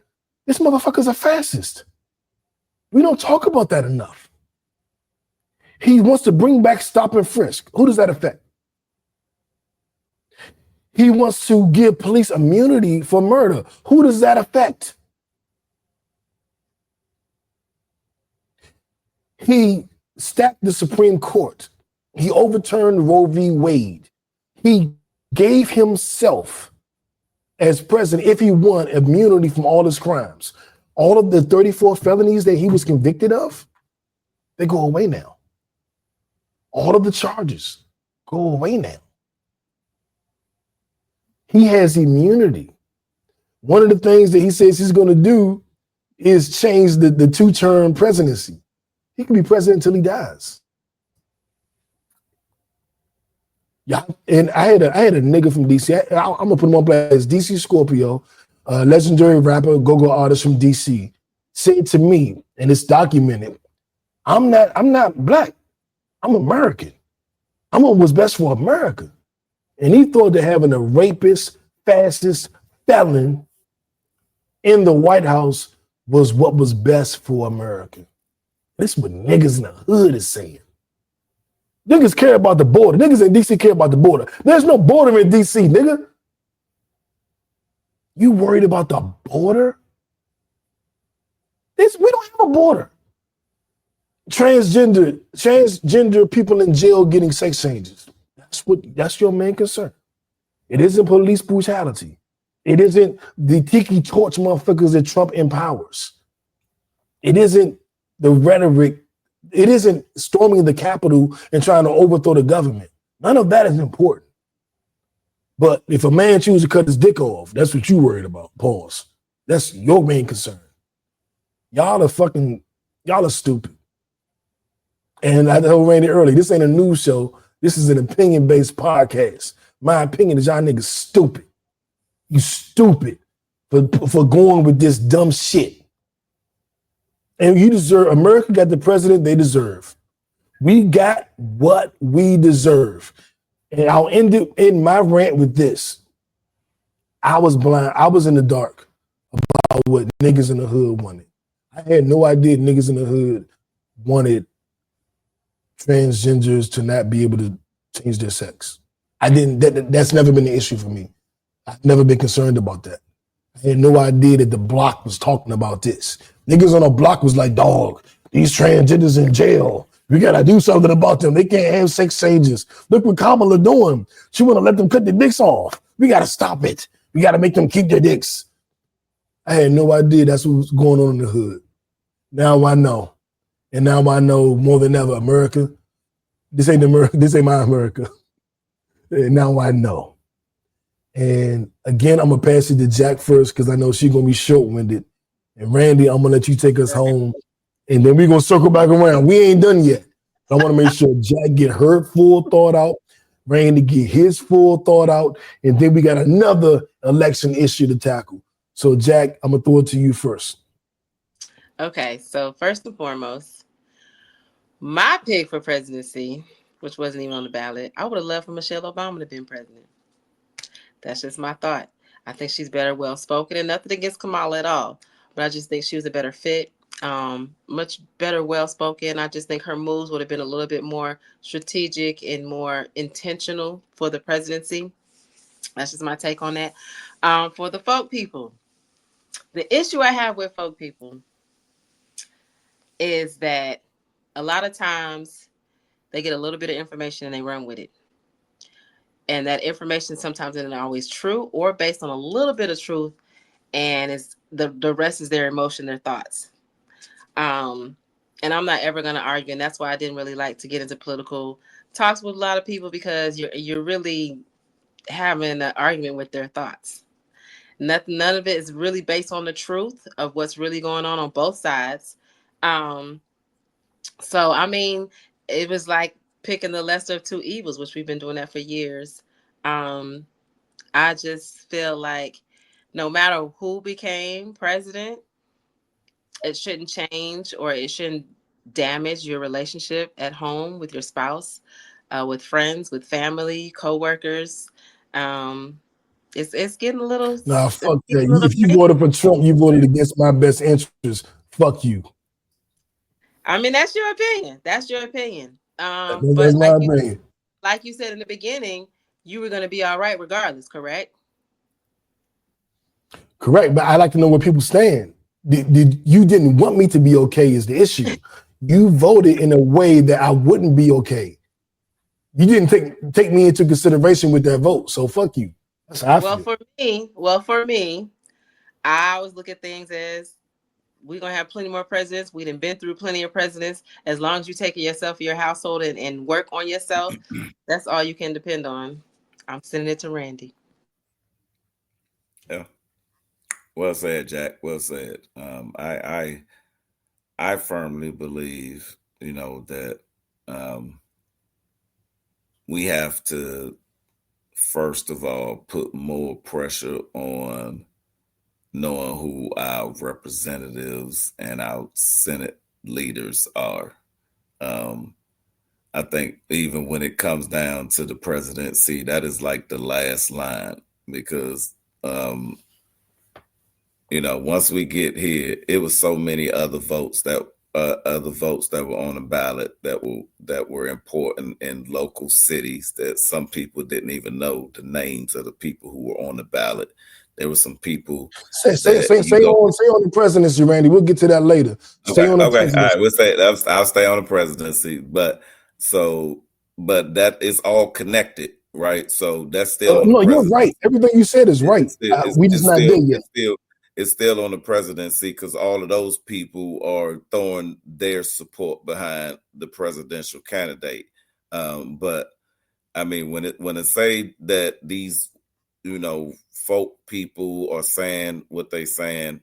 this motherfucker's a fascist. We don't talk about that enough. He wants to bring back stop and frisk. Who does that affect? He wants to give police immunity for murder. Who does that affect? He stacked the Supreme Court. He overturned Roe v. Wade. He gave himself, as president, if he won, immunity from all his crimes. All of the 34 felonies that he was convicted of, they go away now. All of the charges go away now. He has immunity. One of the things that he says he's going to do is change the two-term presidency. He can be president until he dies. Yeah, and I had a nigga from DC. I'm gonna put him on blast. DC Scorpio, legendary rapper, go-go artist from DC, said to me, and it's documented, I'm not Black. I'm American. I'm on what's best for America. And he thought that having a rapist, fascist, felon in the White House was what was best for America. This is what niggas in the hood is saying. Niggas care about the border. Niggas in DC care about the border. There's no border in DC, nigga. You worried about the border? We don't have a border. Transgender people in jail getting sex changes. That's your main concern. It isn't police brutality. It isn't the tiki torch motherfuckers that Trump empowers. It isn't the rhetoric. It isn't storming the Capitol and trying to overthrow the government. None of that is important. But if a man chooses to cut his dick off, that's what you worried about. Pause. That's your main concern. Y'all are stupid. And I told Randy earlier, this ain't a news show. This is an opinion-based podcast. My opinion is y'all niggas stupid. You stupid for going with this dumb shit. And you deserve, America got the president they deserve. We got what we deserve. And I'll end it in my rant with this. I was blind. I was in the dark about what niggas in the hood wanted. I had no idea niggas in the hood wanted transgenders to not be able to change their sex. That's never been an issue for me. I've never been concerned about that. I had no idea that the block was talking about this. Niggas on the block was like, dog, these transgenders in jail. We gotta do something about them. They can't have sex changes. Look what Kamala doing. She wanna let them cut their dicks off. We gotta stop it. We gotta make them keep their dicks. I had no idea that's what was going on in the hood. Now I know. And now I know more than ever, America, this ain't my America. And now I know. And again, I'm gonna pass it to Jack first because I know she's gonna be short-winded. And Randy, I'm gonna let you take us home. And then we're gonna circle back around. We ain't done yet. I want to make sure Jack get her full thought out, Randy get his full thought out, and then we got another election issue to tackle. So Jack, I'm gonna throw it to you first. Okay, so first and foremost, my pick for presidency, which wasn't even on the ballot, I would have loved for Michelle Obama to have been president. That's just my thought. I think she's better well-spoken, and nothing against Kamala at all, but I just think she was a better fit. Much better, well-spoken. I just think her moves would have been a little bit more strategic and more intentional for the presidency. That's just my take on that. For the folk people, the issue I have with folk people is that a lot of times they get a little bit of information and they run with it. And that information sometimes isn't always true or based on a little bit of truth, and it's the rest is their emotion, their thoughts. And I'm not ever going to argue, and that's why I didn't really like to get into political talks with a lot of people, because you're really having an argument with their thoughts. None of it is really based on the truth of what's really going on both sides. So I mean, it was like picking the lesser of two evils, which we've been doing that for years. I just feel like no matter who became president, it shouldn't change or it shouldn't damage your relationship at home with your spouse, with friends, with family, coworkers. It's getting a little. Nah, It's fuck getting a that. little If you crazy. voted for Trump, you voted against my best interest. Fuck you. I mean, that's your opinion. That's your opinion. That's But my opinion. like you said in the beginning, you were going to be all right regardless, correct? Correct, but I like to know where people stand. Did you didn't want me to be okay is the issue. You voted in a way that I wouldn't be okay. You didn't take me into consideration with that vote, so fuck you. That's how I Well, feel. for me, I always look at things as we're gonna have plenty more presidents. We done been through plenty of presidents. As long as you take care of yourself, your household, and work on yourself, that's all you can depend on. I'm sending it to Randy. Yeah. Well said, Jack. Well said. I firmly believe, that we have to first of all put more pressure on knowing who our representatives and our Senate leaders are. I think even when it comes down to the presidency, that is like the last line, because once we get here, it was so many other votes that were on the ballot that were important in local cities that some people didn't even know the names of the people who were on the ballot. There were some people. Say on the presidency, Randy. We'll get to that later. Stay on the presidency. All right. We'll say I'll stay on the presidency, but that is all connected, right? So that's still on the no, presidency. You're right. Everything you said is right. We just not there yet. It's still on the presidency because all of those people are throwing their support behind the presidential candidate. But I mean, when it say that these, folk people are saying what they saying,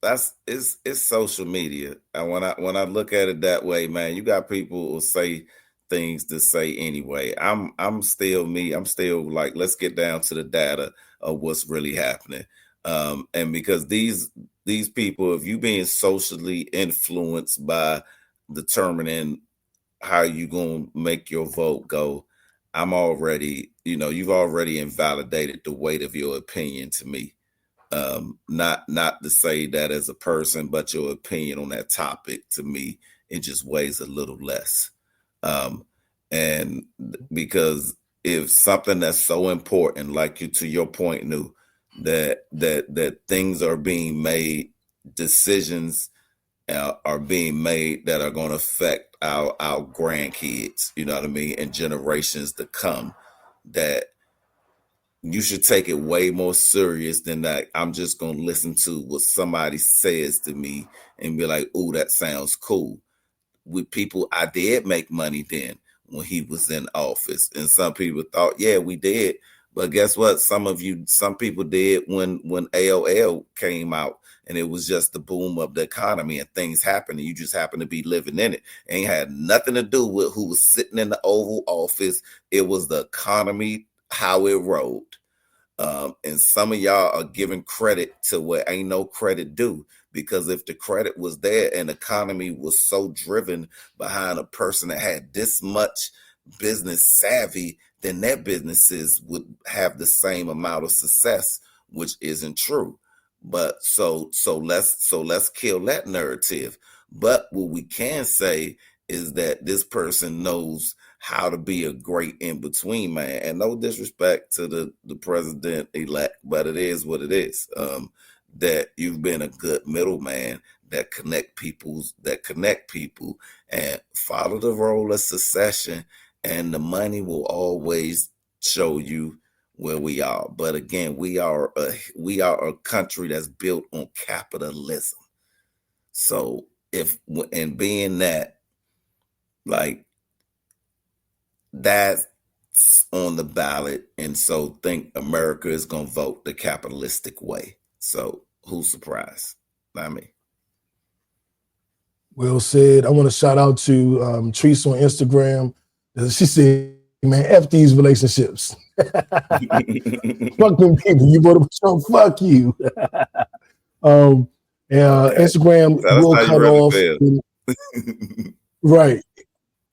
it's social media. And when I look at it that way, man, you got people who say things to say anyway. I'm still me. I'm still like, let's get down to the data of what's really happening. And because these people, if you being socially influenced by determining how you gonna make your vote go, I'm already, you've already invalidated the weight of your opinion to me. Not to say that as a person, but your opinion on that topic, to me, it just weighs a little less. And because if something that's so important, like to your point, Nu, that things are being made, decisions are being made that are going to affect our grandkids, you know what I mean, and generations to come, that you should take it way more serious than that. I'm just going to listen to what somebody says to me and be like, "Ooh, that sounds cool." With people, I did make money then when he was in office. And some people thought, yeah, we did. But guess what? Some people did when AOL came out, and it was just the boom of the economy and things happened, and you just happened to be living in it. It ain't had nothing to do with who was sitting in the Oval Office. It was the economy, how it rolled. And some of y'all are giving credit to where ain't no credit due, because if the credit was there and the economy was so driven behind a person that had this much business savvy, then their businesses would have the same amount of success, which isn't true. But so let's kill that narrative. But what we can say is that this person knows how to be a great in-between man. And no disrespect to the president-elect, but it is what it is. That you've been a good middleman that connect people and follow the role of succession, and the money will always show you where we are. But again, we are a country that's built on capitalism. So and being that, like, that's on the ballot, and so think America is gonna vote the capitalistic way. So who's surprised? Not me. Well said. I want to shout out to Treese on Instagram. She said, man, F these relationships. Fuck them people. You voted for Trump, fuck you. Instagram will cut off. Right.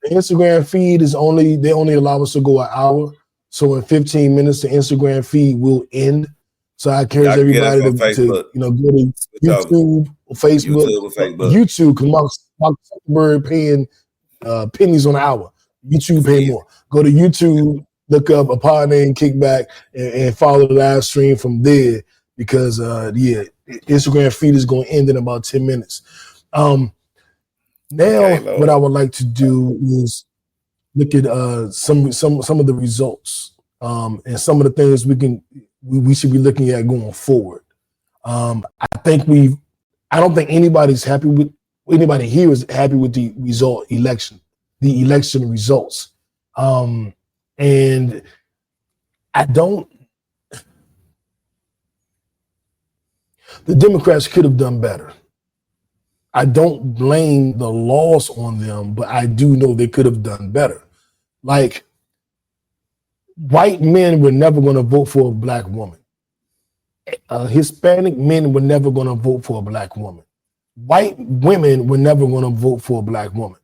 The Instagram feed is they only allow us to go an hour. So in 15 minutes, the Instagram feed will end. So I encourage everybody to go to YouTube, Facebook, YouTube, because Mark Zuckerberg paying pennies on the hour. YouTube pay more. Go to YouTube, look up a Pod Named Kickback, and follow the live stream from there, because Instagram feed is going to end in about 10 minutes. What I would like to do is look at some of the results and some of the things we should be looking at going forward. I don't think anybody here is happy with the election results. And the Democrats could have done better. I don't blame the loss on them, but I do know they could have done better. Like, white men were never going to vote for a black woman. Hispanic men were never going to vote for a black woman. White women were never going to vote for a black woman.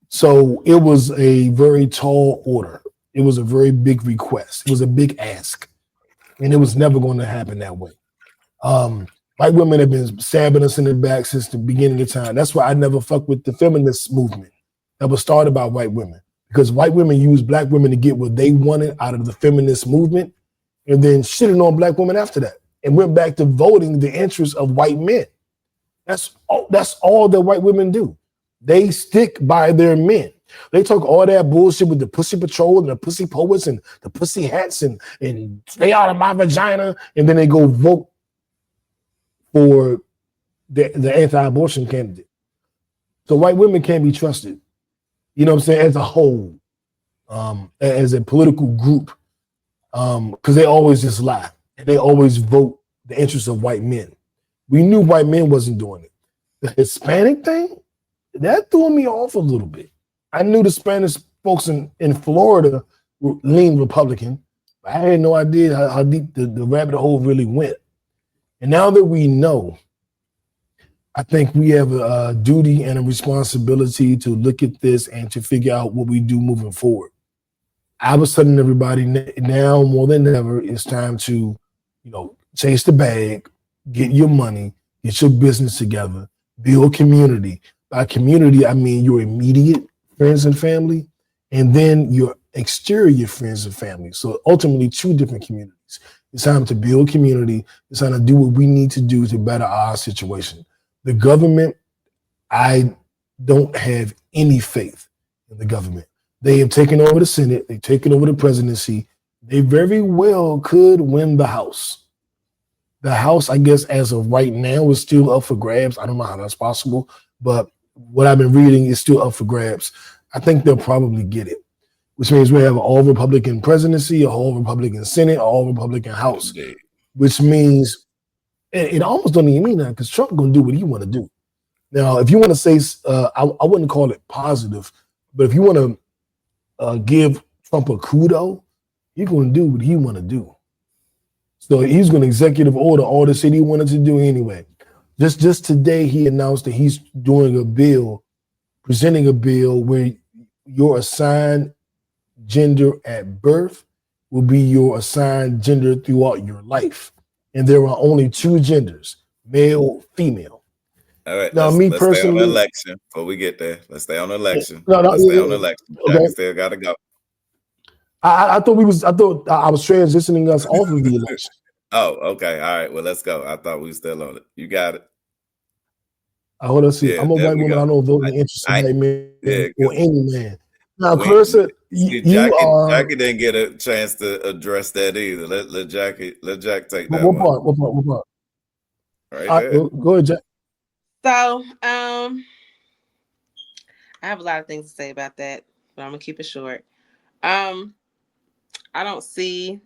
So it was a very tall order. It was a very big request. It was a big ask. And it was never going to happen that way. White women have been stabbing us in the back since the beginning of time. That's why I never fuck with the feminist movement that was started by white women, because white women used black women to get what they wanted out of the feminist movement, and then shitting on black women after that, and went back to voting the interests of white men. That's all that white women do. They stick by their men. They talk all that bullshit with the pussy patrol and the pussy poets and the pussy hats and stay out of my vagina, and then they go vote for the anti-abortion candidate. So white women can't be trusted, you know what I'm saying, as a whole, as a political group, because they always just lie, and they always vote the interests of white men. We knew white men wasn't doing it. The Hispanic thing, that threw me off a little bit. I knew the Spanish folks in Florida leaned Republican, but I had no idea how deep the rabbit hole really went. And now that we know, I think we have a duty and a responsibility to look at this and to figure out what we do moving forward. I was telling everybody now more than ever, it's time to, chase the bag, get your money, get your business together, build community. By community, I mean your immediate friends and family, and then your exterior friends and family. So ultimately, two different communities. It's time to build community. It's time to do what we need to do to better our situation. The government, I don't have any faith in the government. They have taken over the Senate. They've taken over the presidency. They very well could win the House. The House, I guess, as of right now, is still up for grabs. I don't know how that's possible, but what I've been reading is still up for grabs. I think they'll probably get it, which means we have an all-Republican presidency, a all-Republican Senate, an all-Republican House, which means it almost don't even mean that, because Trump going to do what he want to do. Now, if you want to say, I wouldn't call it positive, but if you want to give Trump a kudo, he's going to do what he want to do. So he's going to executive order all the shit he wanted to do anyway. Just today, he announced that he's presenting a bill where your assigned gender at birth will be your assigned gender throughout your life. And there are only two genders, male, female. All right, Now, let's me stay on the personally, election before we get there. Let's stay on the election. no, Let's stay on the election. Jackie okay. still got to go. I thought I was transitioning us off of the election. Oh, okay. All right. Well, let's go. I thought we were still on it. You got it. Hold on, see. Yeah, I'm a there white we woman. go. I don't vote in the interest of I- white men yeah, or 'cause any man. Now, we- Clarissa, See, you are. Jackie didn't get a chance to address that either. Let Jack take that What one. part? What part? Right there. Go ahead, Jack. So, I have a lot of things to say about that, but I'm gonna keep it short. I don't see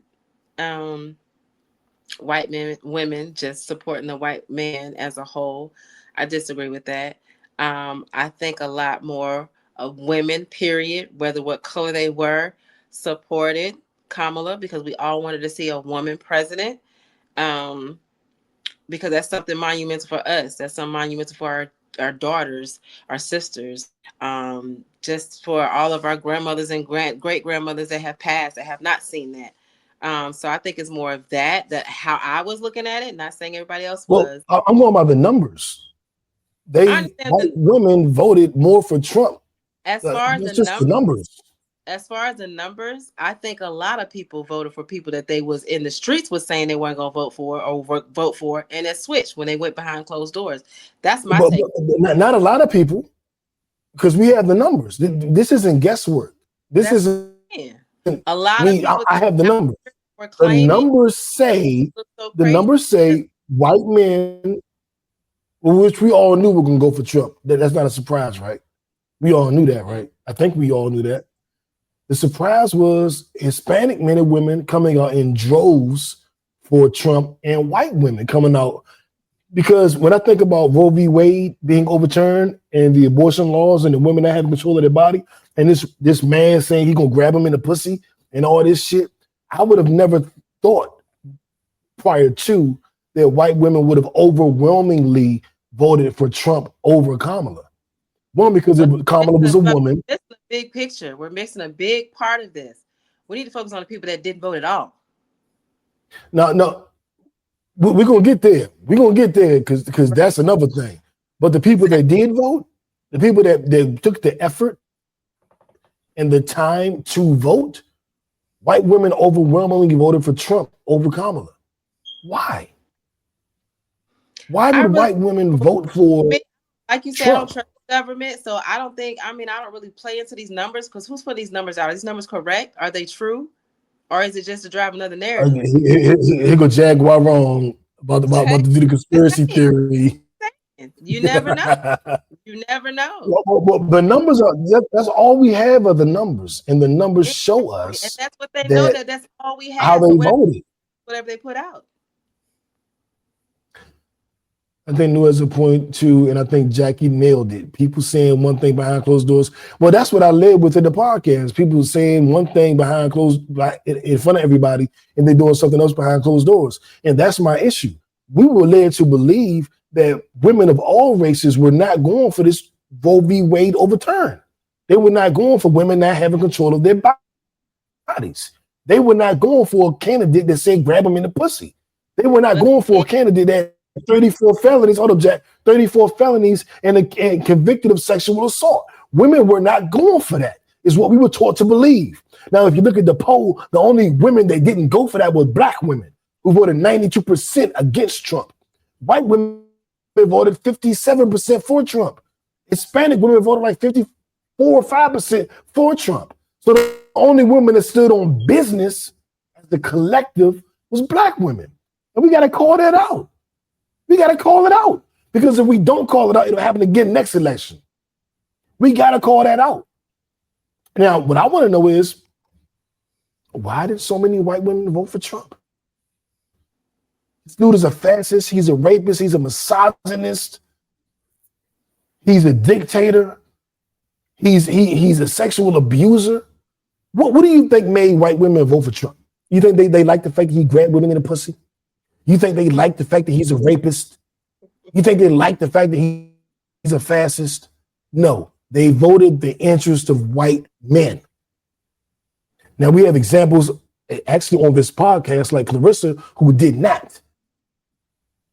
white women just supporting the white man as a whole. I disagree with that. I think a lot more of women, period, whether what color they were, supported Kamala because we all wanted to see a woman president. Because that's something monumental for us. That's something monumental for our daughters, our sisters, just for all of our grandmothers and great grandmothers that have passed that have not seen that. So I think it's more of that how I was looking at it, not saying everybody else was. Well, I'm going by the numbers. White women voted more for Trump. As far as the numbers. As far as the numbers, I think a lot of people voted for people that they was in the streets was saying they weren't gonna vote for, and it switched when they went behind closed doors. That's my take. But not a lot of people, because we have the numbers. This isn't guesswork. This isn't. A lot of people. I have the numbers. The numbers say. The numbers say white men, which we all knew were gonna go for Trump. That's not a surprise, right? We all knew that, right? I think we all knew that. The surprise was Hispanic men and women coming out in droves for Trump and white women coming out. Because when I think about Roe v. Wade being overturned and the abortion laws and the women that have control of their body, and this man saying he gonna grab them in the pussy and all this shit, I would have never thought prior to that white women would have overwhelmingly voted for Trump over Kamala. One, because Kamala was a woman. This is a big picture. We're missing a big part of this. We need to focus on the people that didn't vote at all. No, we're gonna get there. We're gonna get there because that's another thing. But the people that did vote, the people that took the effort and the time to vote, white women overwhelmingly voted for Trump over Kamala. Why? Why would white women vote for? Like you said, Trump? I don't trust the government, so I don't really play into these numbers because who's putting these numbers out? Are these numbers correct? Are they true? Or is it just to drive another narrative? Here go Jaguar wrong about to do the conspiracy theory. You never know. You never know. Well, the numbers that's all we have are the numbers, and the numbers show us. And that's what they know that's all we have. How they voted. Whatever they put out. I think New has a point too, and I think Jackie nailed it. People saying one thing behind closed doors. Well, that's what I led with in the podcast. People saying one thing behind closed, like in front of everybody, and they're doing something else behind closed doors. And that's my issue. We were led to believe that women of all races were not going for this Roe v. Wade overturn. They were not going for women not having control of their bodies. They were not going for a candidate that said grab them in the pussy. They were not going for a candidate that 34 felonies, 34 felonies and convicted of sexual assault. Women were not going for that, is what we were taught to believe. Now, if you look at the poll, the only women that didn't go for that were black women, who voted 92% against Trump. White women voted 57% for Trump. Hispanic women voted like 54 or 5% for Trump. So the only women that stood on business as the collective was black women. And we got to call that out. We got to call it out, because if we don't call it out, it'll happen again next election. We got to call that out. Now, what I want to know is, why did so many white women vote for Trump? This dude is a fascist. He's a rapist. He's a misogynist. He's a dictator. He's a sexual abuser. What do you think made white women vote for Trump? You think they like the fact that he grabbed women in the pussy? You think they like the fact that he's a rapist? You think they like the fact that he's a fascist? No, they voted the interest of white men. Now, we have examples actually on this podcast like Clarissa, who did not.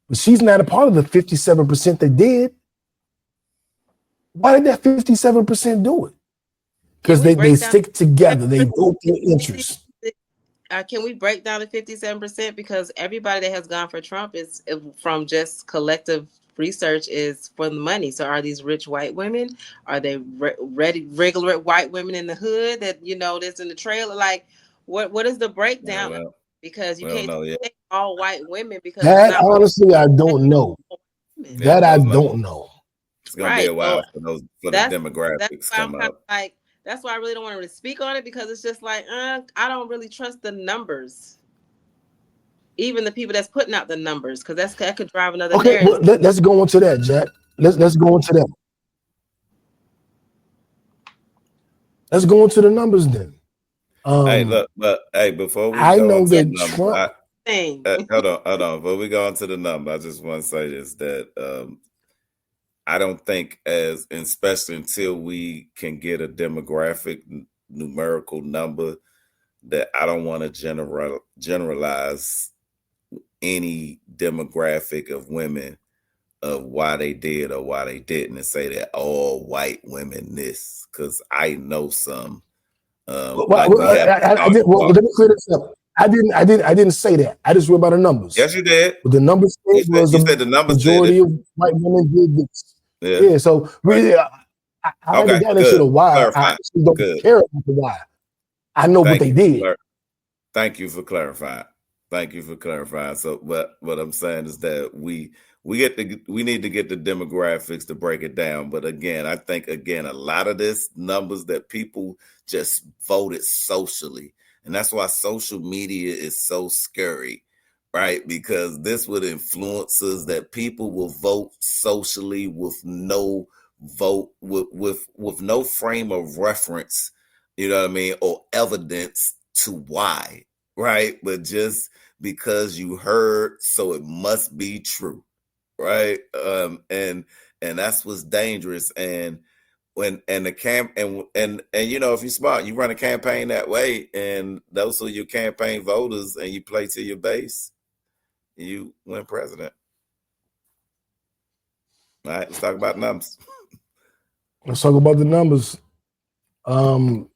but she's not a part of the 57% that did. Why did that 57% do it? Because they stick together. They vote their interests. Can we break down the 57%? Because everybody that has gone for Trump is from just collective research is for the money. So are these rich white women? Are they regular white women in the hood that, that's in the trailer? Like, what is the breakdown? Because you can't take all white women because that honestly I don't know. That I don't know. It's gonna be a while for the demographics come up. That's why I really don't want to speak on it, because it's just like I don't really trust the numbers, even the people that's putting out the numbers, because that could drive another. Okay, well, let's go into that, Jack. Let's go into that. Let's go into the numbers then. Hey, look, but hey, before we go into the numbers, hold on. Before we go into the number, I just want to say this, that I don't think, especially until we can get a demographic numerical number, that I don't want to generalize any demographic of women of why they did or why they didn't, and say that all white women this, because I know some. Let me clear this up. I didn't say that. I just read about the numbers. Yes, you did. But the numbers you said the numbers majority of white women did this. Yeah. So really, I haven't gotten into the why. I actually don't care about the why. I know what they did. Thank you for clarifying. So what I'm saying is that we need to get the demographics to break it down. But again, I think a lot of this numbers that people just voted socially. And that's why social media is so scary, right? Because this would influences that people will vote socially with no vote, with no frame of reference, you know what I mean, or evidence to why, right? But just because you heard, so it must be true, right? And that's what's dangerous. And if you're smart, you run a campaign that way, and those are your campaign voters, and you play to your base, you win president. All right, let's talk about numbers. Let's talk about the numbers. Well,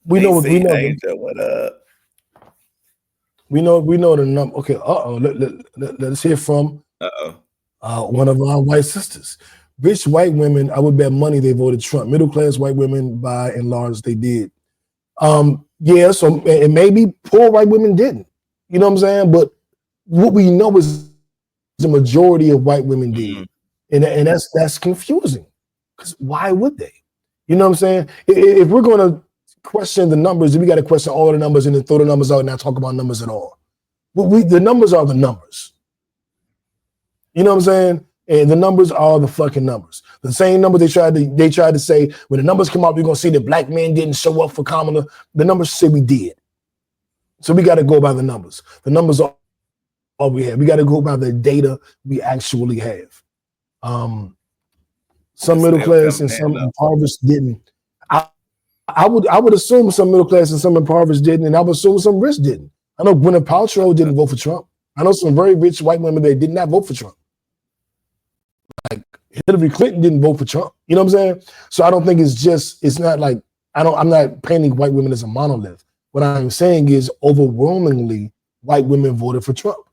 we know the number. Okay. Let's hear from one of our white sisters. Rich white women, I would bet money they voted Trump. Middle class white women, by and large, they did. Yeah, so and maybe poor white women didn't. You know what I'm saying? But what we know is the majority of white women did. And that's confusing. Because why would they? You know what I'm saying? If we're going to question the numbers, then we got to question all the numbers and then throw the numbers out and not talk about numbers at all. The numbers are the numbers. You know what I'm saying? And the numbers are the fucking numbers. The same number they tried to say, when the numbers come out, we're going to see that black men didn't show up for Kamala. The numbers say we did. So we got to go by the numbers. The numbers are all we have. We got to go by the data we actually have. Some middle class and some impoverished didn't. I would assume some middle class and some impoverished didn't, and I would assume some rich didn't. I know Gwyneth Paltrow didn't vote for Trump. I know some very rich white women that did not vote for Trump. Like Hillary Clinton didn't vote for Trump. You know what I'm saying? So I don't think it's not like I'm not painting white women as a monolith. What I'm saying is overwhelmingly white women voted for Trump.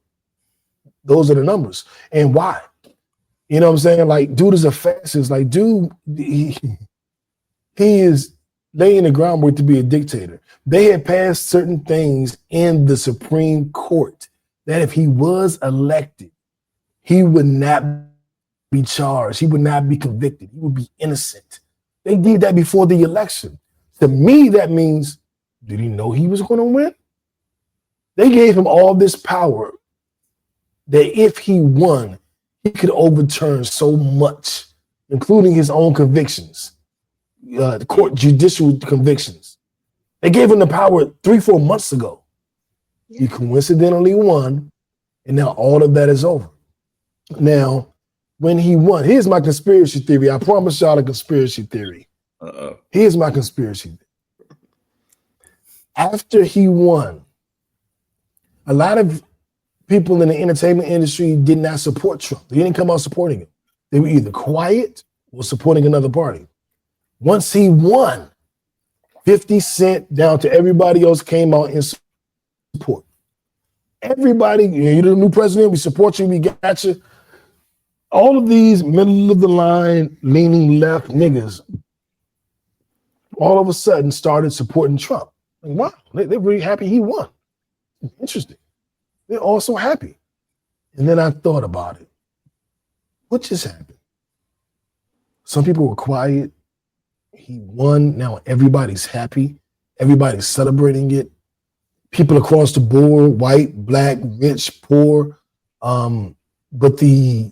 Those are the numbers. And why? You know what I'm saying? Like, dude is a fascist. Like, dude, he is laying the groundwork to be a dictator. They had passed certain things in the Supreme Court that if he was elected, he would not be charged. He would not be convicted. He would be innocent. They did that before the election. To me, that means, did he know he was going to win? They gave him all this power that if he won, he could overturn so much, including his own convictions, the court judicial convictions. They gave him the power 3-4 months ago. Yeah. He coincidentally won, and now all of that is over. Now, when he won, here's my conspiracy theory. I promise y'all a conspiracy theory. Here's my conspiracy theory. After he won, a lot of people in the entertainment industry did not support Trump. They didn't come out supporting him. They were either quiet or supporting another party. Once he won, 50 Cent down to everybody else came out in support. Everybody, you're the new president, we support you, we got you. All of these middle of the line, leaning left niggas, all of a sudden started supporting Trump. Like, wow, they're really happy he won. Interesting. They're all so happy. And then I thought about it. What just happened? Some people were quiet. He won. Now everybody's happy. Everybody's celebrating it. People across the board, white, black, rich, poor. But the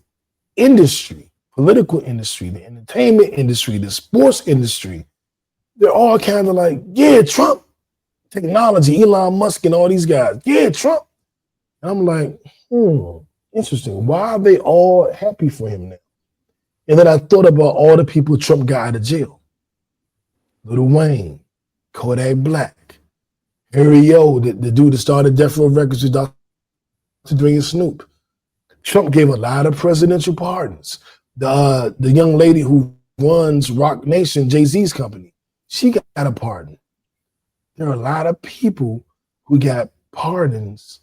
industry, political industry, the entertainment industry, the sports industry, they're all kind of like, yeah, Trump, technology, Elon Musk and all these guys. Yeah, Trump. And I'm like, interesting. Why are they all happy for him now? And then I thought about all the people Trump got out of jail. Lil Wayne, Kodak Black, Harry O, the dude that started Death Row Records with Dr. Dre and Snoop. Trump gave a lot of presidential pardons. The young lady who runs Rock Nation, Jay-Z's company, she got a pardon. There are a lot of people who got pardons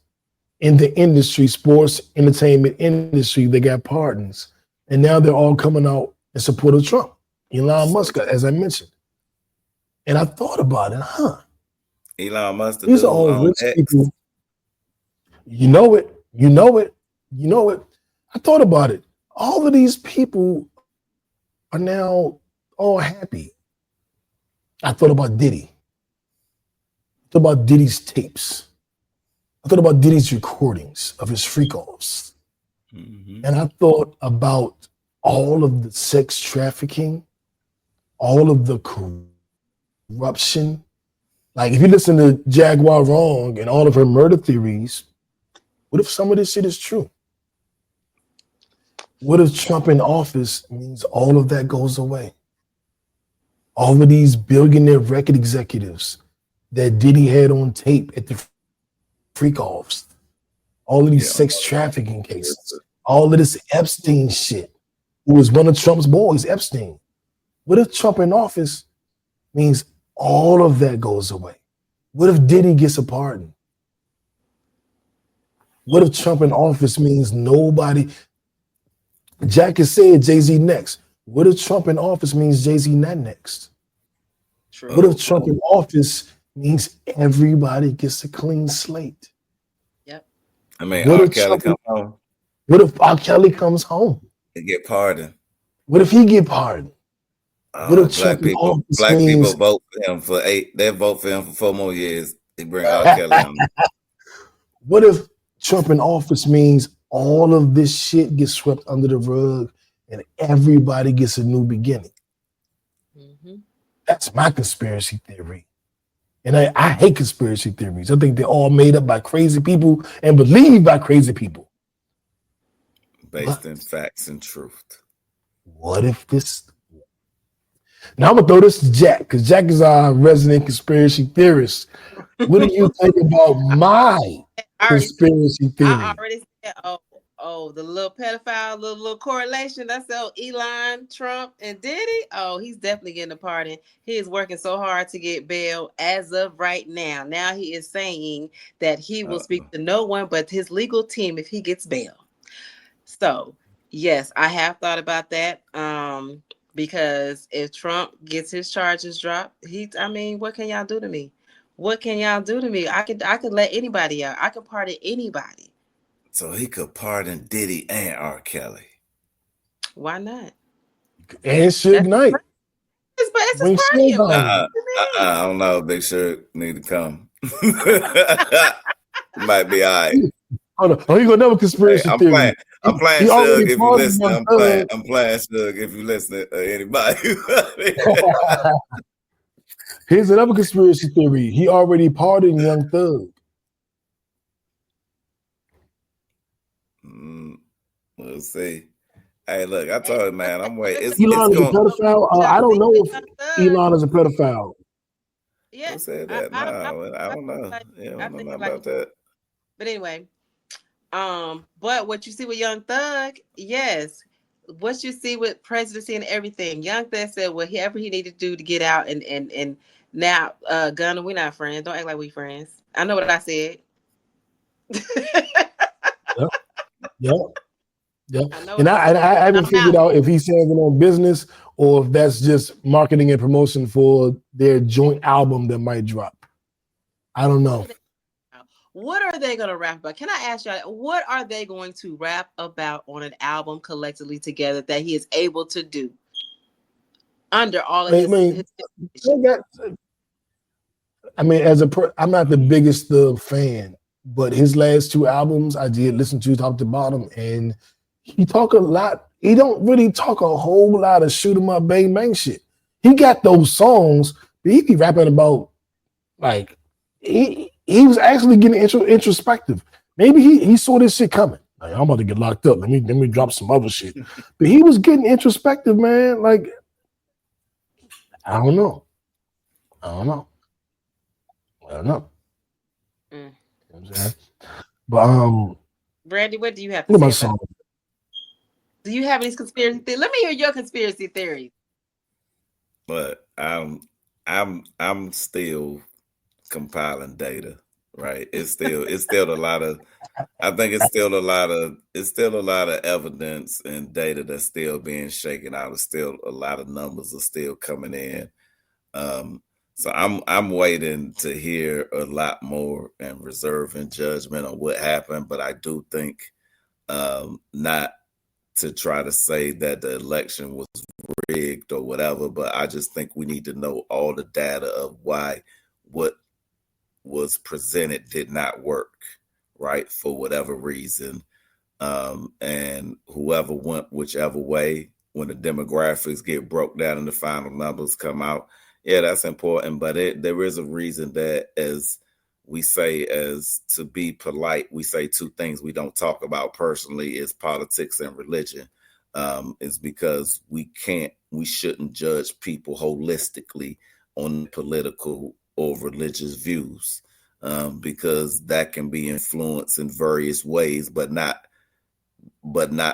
in the industry, sports, entertainment industry. They got pardons. And now they're all coming out in support of Trump. Elon Musk, as I mentioned. And I thought about it, Elon Musk, these are all rich people. You know it. I thought about it. All of these people are now all happy. I thought about Diddy. I thought about Diddy's tapes. I thought about Diddy's recordings of his freak-offs. Mm-hmm. And I thought about all of the sex trafficking, all of the corruption. Like, if you listen to Jaguar Wrong and all of her murder theories, what if some of this shit is true? What if Trump in office means all of that goes away? All of these billionaire record executives that Diddy had on tape at the freak-offs, all of these sex trafficking cases, all of this Epstein shit, who was one of Trump's boys, Epstein. What if Trump in office means all of that goes away? What if Diddy gets a pardon? What if Trump in office means nobody? Jack has said Jay-Z next. What if Trump in office means Jay-Z not next? True. What if Trump in office means everybody gets a clean slate? Yep. I mean, R. Kelly comes home. What if R. Kelly comes home? They get pardoned. What if he get pardoned? What if black people vote for him for 8? They vote for him for 4 more years. They bring R. Kelly on. What if Trump in office means all of this shit gets swept under the rug and everybody gets a new beginning? Mm-hmm. That's my conspiracy theory. And I hate conspiracy theories. I think they're all made up by crazy people and believed by crazy people. Based in facts and truth. What if this... Now I'm going to throw this to Jack, because Jack is our resident conspiracy theorist. What do you think about my conspiracy theory? I already said, the little pedophile, little correlation. That's Elon, Trump, and Diddy. Oh, he's definitely getting a pardon. He is working so hard to get bail as of right now. Now he is saying that he will speak to no one but his legal team if he gets bail. So, yes, I have thought about that. Because if Trump gets his charges dropped, what can y'all do to me? What can y'all do to me? I could let anybody out. I could pardon anybody. So he could pardon Diddy and R. Kelly. Why not? And Suge Knight. It's his party. I don't know. Big Suge need to come. Might be all right. Oh, you gonna never conspiracy theory. I'm playing Suge if you listen. I'm playing Suge if you listen to anybody. Here's another conspiracy theory. He already pardoned Young Thug. We'll see. Hey, look, I told you, man, I'm waiting. Elon is a pedophile. I don't know if Elon is a pedophile. Yeah. Who said that? I don't know. Yeah, I don't know about that. But anyway, But what you see with Young Thug, yes. What you see with presidency and everything, Young Thug said whatever he needed to do to get out, and now, Gunna, we're not friends. Don't act like we friends. I know what I said. Yep. Yep. Yep. I know. And I haven't I'm figured out. out if he's saying it on business or if that's just marketing and promotion for their joint album that might drop. I don't know. What are they going to rap about? Can I ask y'all, what are they going to rap about on an album collectively together that he is able to do under all of his I'm not the biggest fan, but his last two albums I did listen to top to bottom, and he talk a lot. He don't really talk a whole lot of shoot 'em up, bang bang shit. He got those songs, but he be rapping about like he was actually getting introspective. Maybe he saw this shit coming. Like, I'm about to get locked up. Let me drop some other shit. But he was getting introspective, man. Like, I don't know. Mm. You know what I'm saying? But Brandy, what do you have what to about say about song? it? Do you have any conspiracy theories? Let me hear your conspiracy theories. But I'm still compiling data, right? It's still a lot of, I think it's still a lot of evidence and data that's still being shaken out. It's still a lot of numbers are still coming in. So I'm waiting to hear a lot more and reserving judgment on what happened. But I do think not to try to say that the election was rigged or whatever, but I just think we need to know all the data of why what was presented did not work, right, for whatever reason. And whoever went whichever way, when the demographics get broke down and the final numbers come out, yeah, that's important. But there is a reason that, as we say, as to be polite, we say two things we don't talk about personally is politics and religion. It's because we shouldn't judge people holistically on political or religious views, because that can be influenced in various ways, but not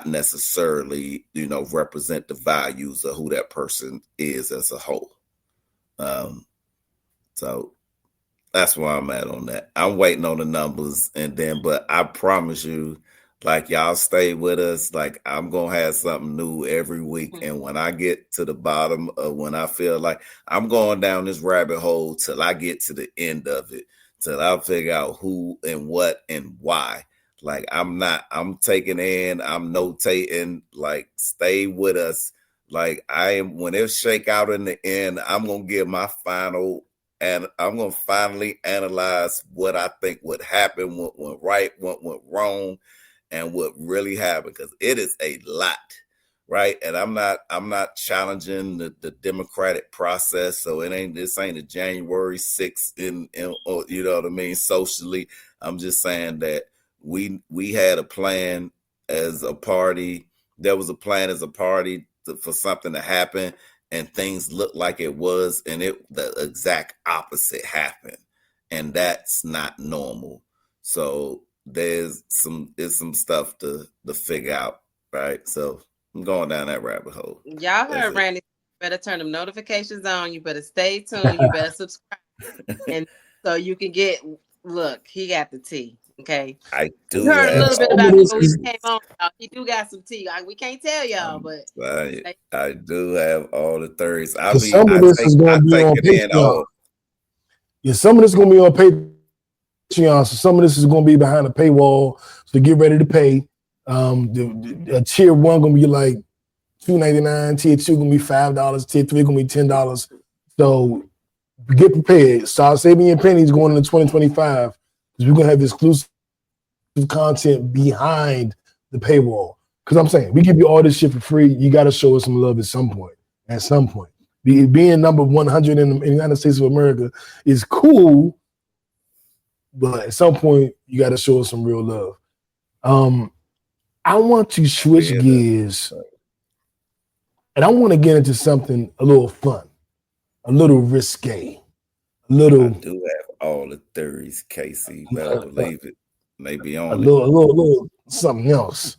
necessarily, represent the values of who that person is as a whole. So that's where I'm at on that. I'm waiting on the numbers, but I promise you, like, y'all stay with us. Like, I'm going to have something new every week. And when I get to the bottom of when I feel like I'm going down this rabbit hole till I get to the end of it, till I figure out who and what and why. Like, I'm taking in, I'm notating, like, stay with us. Like, when it shake out in the end, I'm going to give my final, and I'm going to finally analyze what I think would happen, what went right, what went wrong, and what really happened, because it is a lot, right? And I'm not challenging the democratic process. So this ain't a January 6th in or, you know what I mean, socially. I'm just saying that we had a plan as a party. There was a plan as a party for something to happen, and things looked like it was, and the exact opposite happened, and that's not normal. So there's some stuff to figure out, right? So I'm going down that rabbit hole. Y'all heard Randy. Better turn them notifications on. You better stay tuned. You better subscribe, and so you can get. Look, he got the tea. Okay, I do. We heard a little bit about it when we came on. He do got some tea. We can't tell y'all, but I do have all the theories. Some of this is going to be on Patreon. Yeah, some of this is going to be on Patreon. So some of this is going to be behind the paywall. So get ready to pay. The tier 1 going to be like $2.99. Tier 2 going to be $5. Tier 3 going to be $10. So get prepared. Start saving your pennies going into 2025. Because we're going to have exclusive content behind the paywall. Because I'm saying, we give you all this shit for free. You got to show us some love at some point. At some point. Being number 100 in the United States of America is cool, but at some point, you got to show us some real love. I want to switch gears, and I want to get into something a little fun, a little risque, a little. I do have all the theories, Casey. Better believe it. Maybe a only. little something else.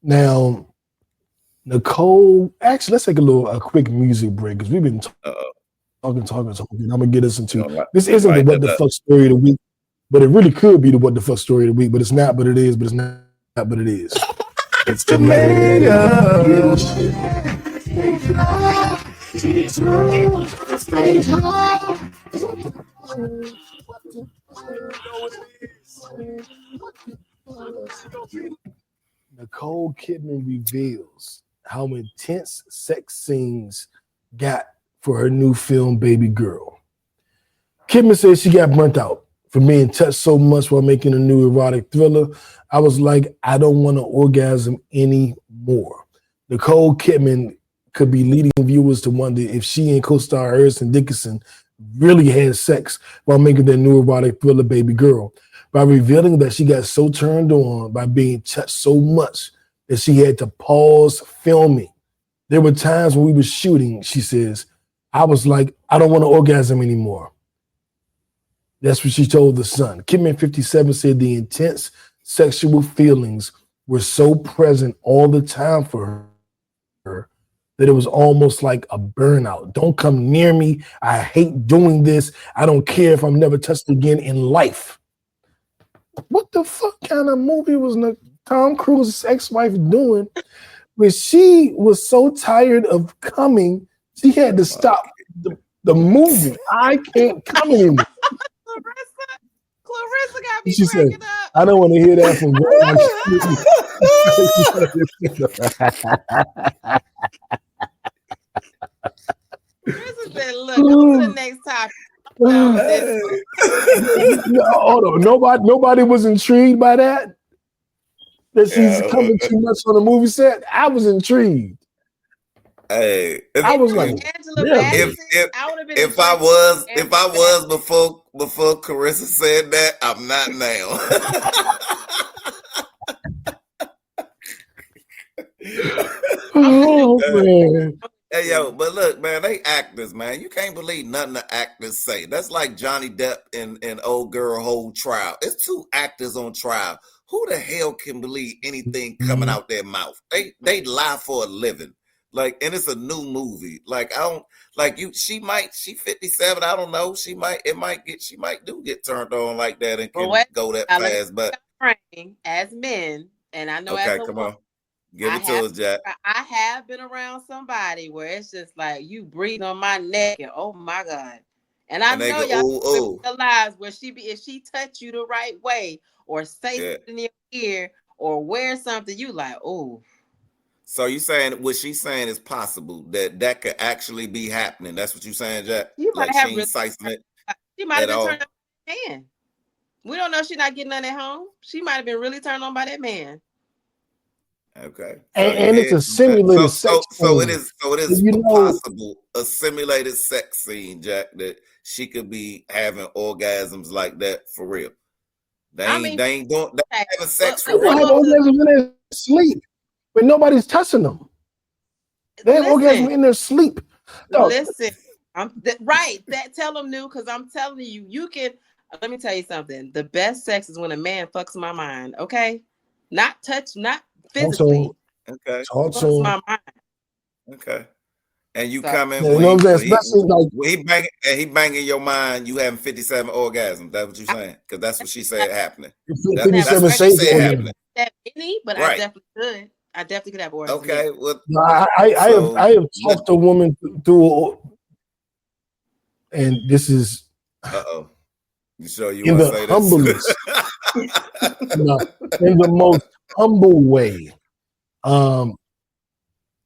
Now, Nicole, actually, let's take a quick music break because we've been talking. I'm gonna get us into this. Isn't the what the fuck story of the week, but it really could be the what the fuck story of the week, but it's not. But it is. But it's not. But it is. It's the Nicole Kidman reveals how intense sex scenes got for her new film Baby Girl. Kidman says she got burnt out from being touched so much while making a new erotic thriller. I was like, I don't want to orgasm anymore. Nicole Kidman could be leading viewers to wonder if she and co-star Harrison Dickinson really had sex while making their new erotic thriller Baby Girl, by revealing that she got so turned on by being touched so much that she had to pause filming. There were times when we were shooting, she says, I was like, I don't want to orgasm anymore. That's what she told The Sun. Kidman 57 said the intense sexual feelings were so present all the time for her that it was almost like a burnout. Don't come near me. I hate doing this. I don't care if I'm never touched again in life. What the fuck kind of movie was Tom Cruise's ex-wife doing when she was so tired of coming, she had to stop the movie? I can't come anymore. Clarissa got me She cracking said, up. I don't want to hear that from Clarissa said, look, on to the next topic. Nobody was intrigued by that. That she's coming too much on the movie set. I was intrigued. Hey, I was like, if I was before Carissa said that, I'm not now. Oh man. Hey yo, but look, man, they actors, man. You can't believe nothing the actors say. That's like Johnny Depp and old girl whole trial. It's two actors on trial. Who the hell can believe anything coming out their mouth? They lie for a living. Like, and it's a new movie. Like, I don't like you. She 57. I don't know. She might get turned on like that and can go that fast. But as men, and I know okay, as a come woman, on. Give it to us, Jack. I have been around somebody where it's just like you breathe on my neck and oh my God. And I know y'all realize where if she touch you the right way or say something in your ear or wear something, you like, oh. So you saying what she's saying is possible that could actually be happening? That's what you're saying, Jack? You like might she ain't sicing it. She might have been turned on by that man. We don't know she's not getting none at home. She might have been really turned on by that man. Okay. And it's a simulated sex scene. So it is possible a simulated sex scene, Jack, that she could be having orgasms like that for real. They ain't having sex for real. They have orgasms in their sleep when nobody's touching them. They have orgasms in their sleep. Listen, tell them new, because I'm telling you, you can. Let me tell you something. The best sex is when a man fucks my mind. Okay, not physically. Okay. Fucks my mind. Okay. And you coming? You know what I'm saying? He banging your mind. You having 57 orgasms. That's what you're saying? Because that's what she said happening. 57 what she said happening. That many, but right. I definitely could. I definitely could have orgasms. Okay. Well, I have talked to a woman through, and this is. You sure you in want the to say humblest, in the most humble way.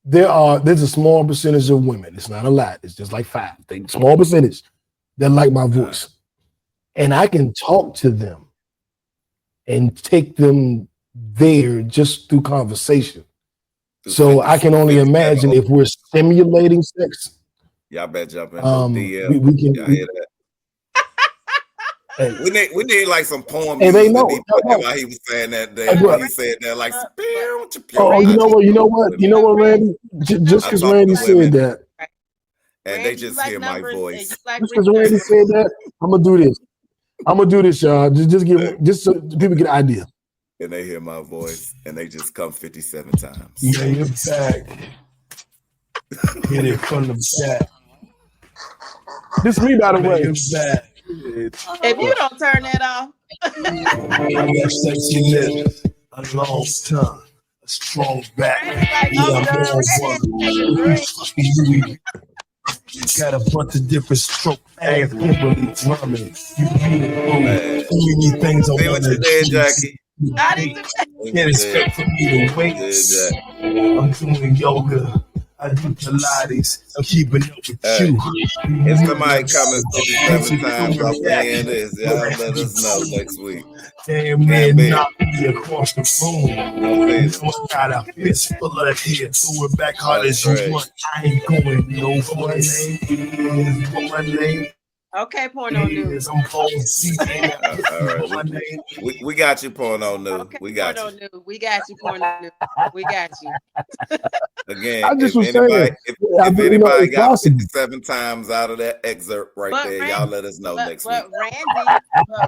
There's a small percentage of women. It's not a lot. It's just like 5. Small percentage that like my voice, and I can talk to them and take them there just through conversation. So I can only imagine if we're stimulating sex. Y'all better jump in. DM. We can. Y'all hear that? We need like some poem music. They know. While he was saying that day. He said that like. You know what, Randy? Just because Randy said that, and they just hear my voice. Just because Randy said that, I'm gonna do this. I'm gonna do this, y'all. Just so people get an idea. And they hear my voice, and they just come 57 times. Yeah, you're back. Hit it from the back. This is me, by the way. Back. If you don't turn that off. I got sexy lips, a long tongue, a strong back. You got a bunch of different strokes. Ass Kimberly drumming. You beautiful. So many things I want to do. Jackie. Can't expect for me to wait. I'm doing yoga. I do Pilates. I'm keeping up with you. If somebody coming 57 times off hearing this, y'all let us know next week. Damn man, knock me across the room. I got a fist full of hair. Throw it back hard as you want. I ain't going no for my name. Okay, porno news. All right. We got you, porno news. Okay, we got porno you. News. We got you, porno news. We got you. Again, I just if anybody got 57 times out of that excerpt there, y'all let us know next week.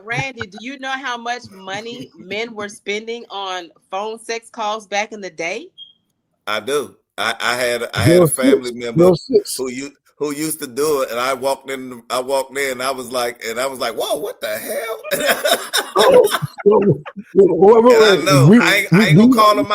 Randy, do you know how much money men were spending on phone sex calls back in the day? I do. I had a family member who used to do it, and I walked in, I was like, whoa, what the hell? I know. I ain't gonna call them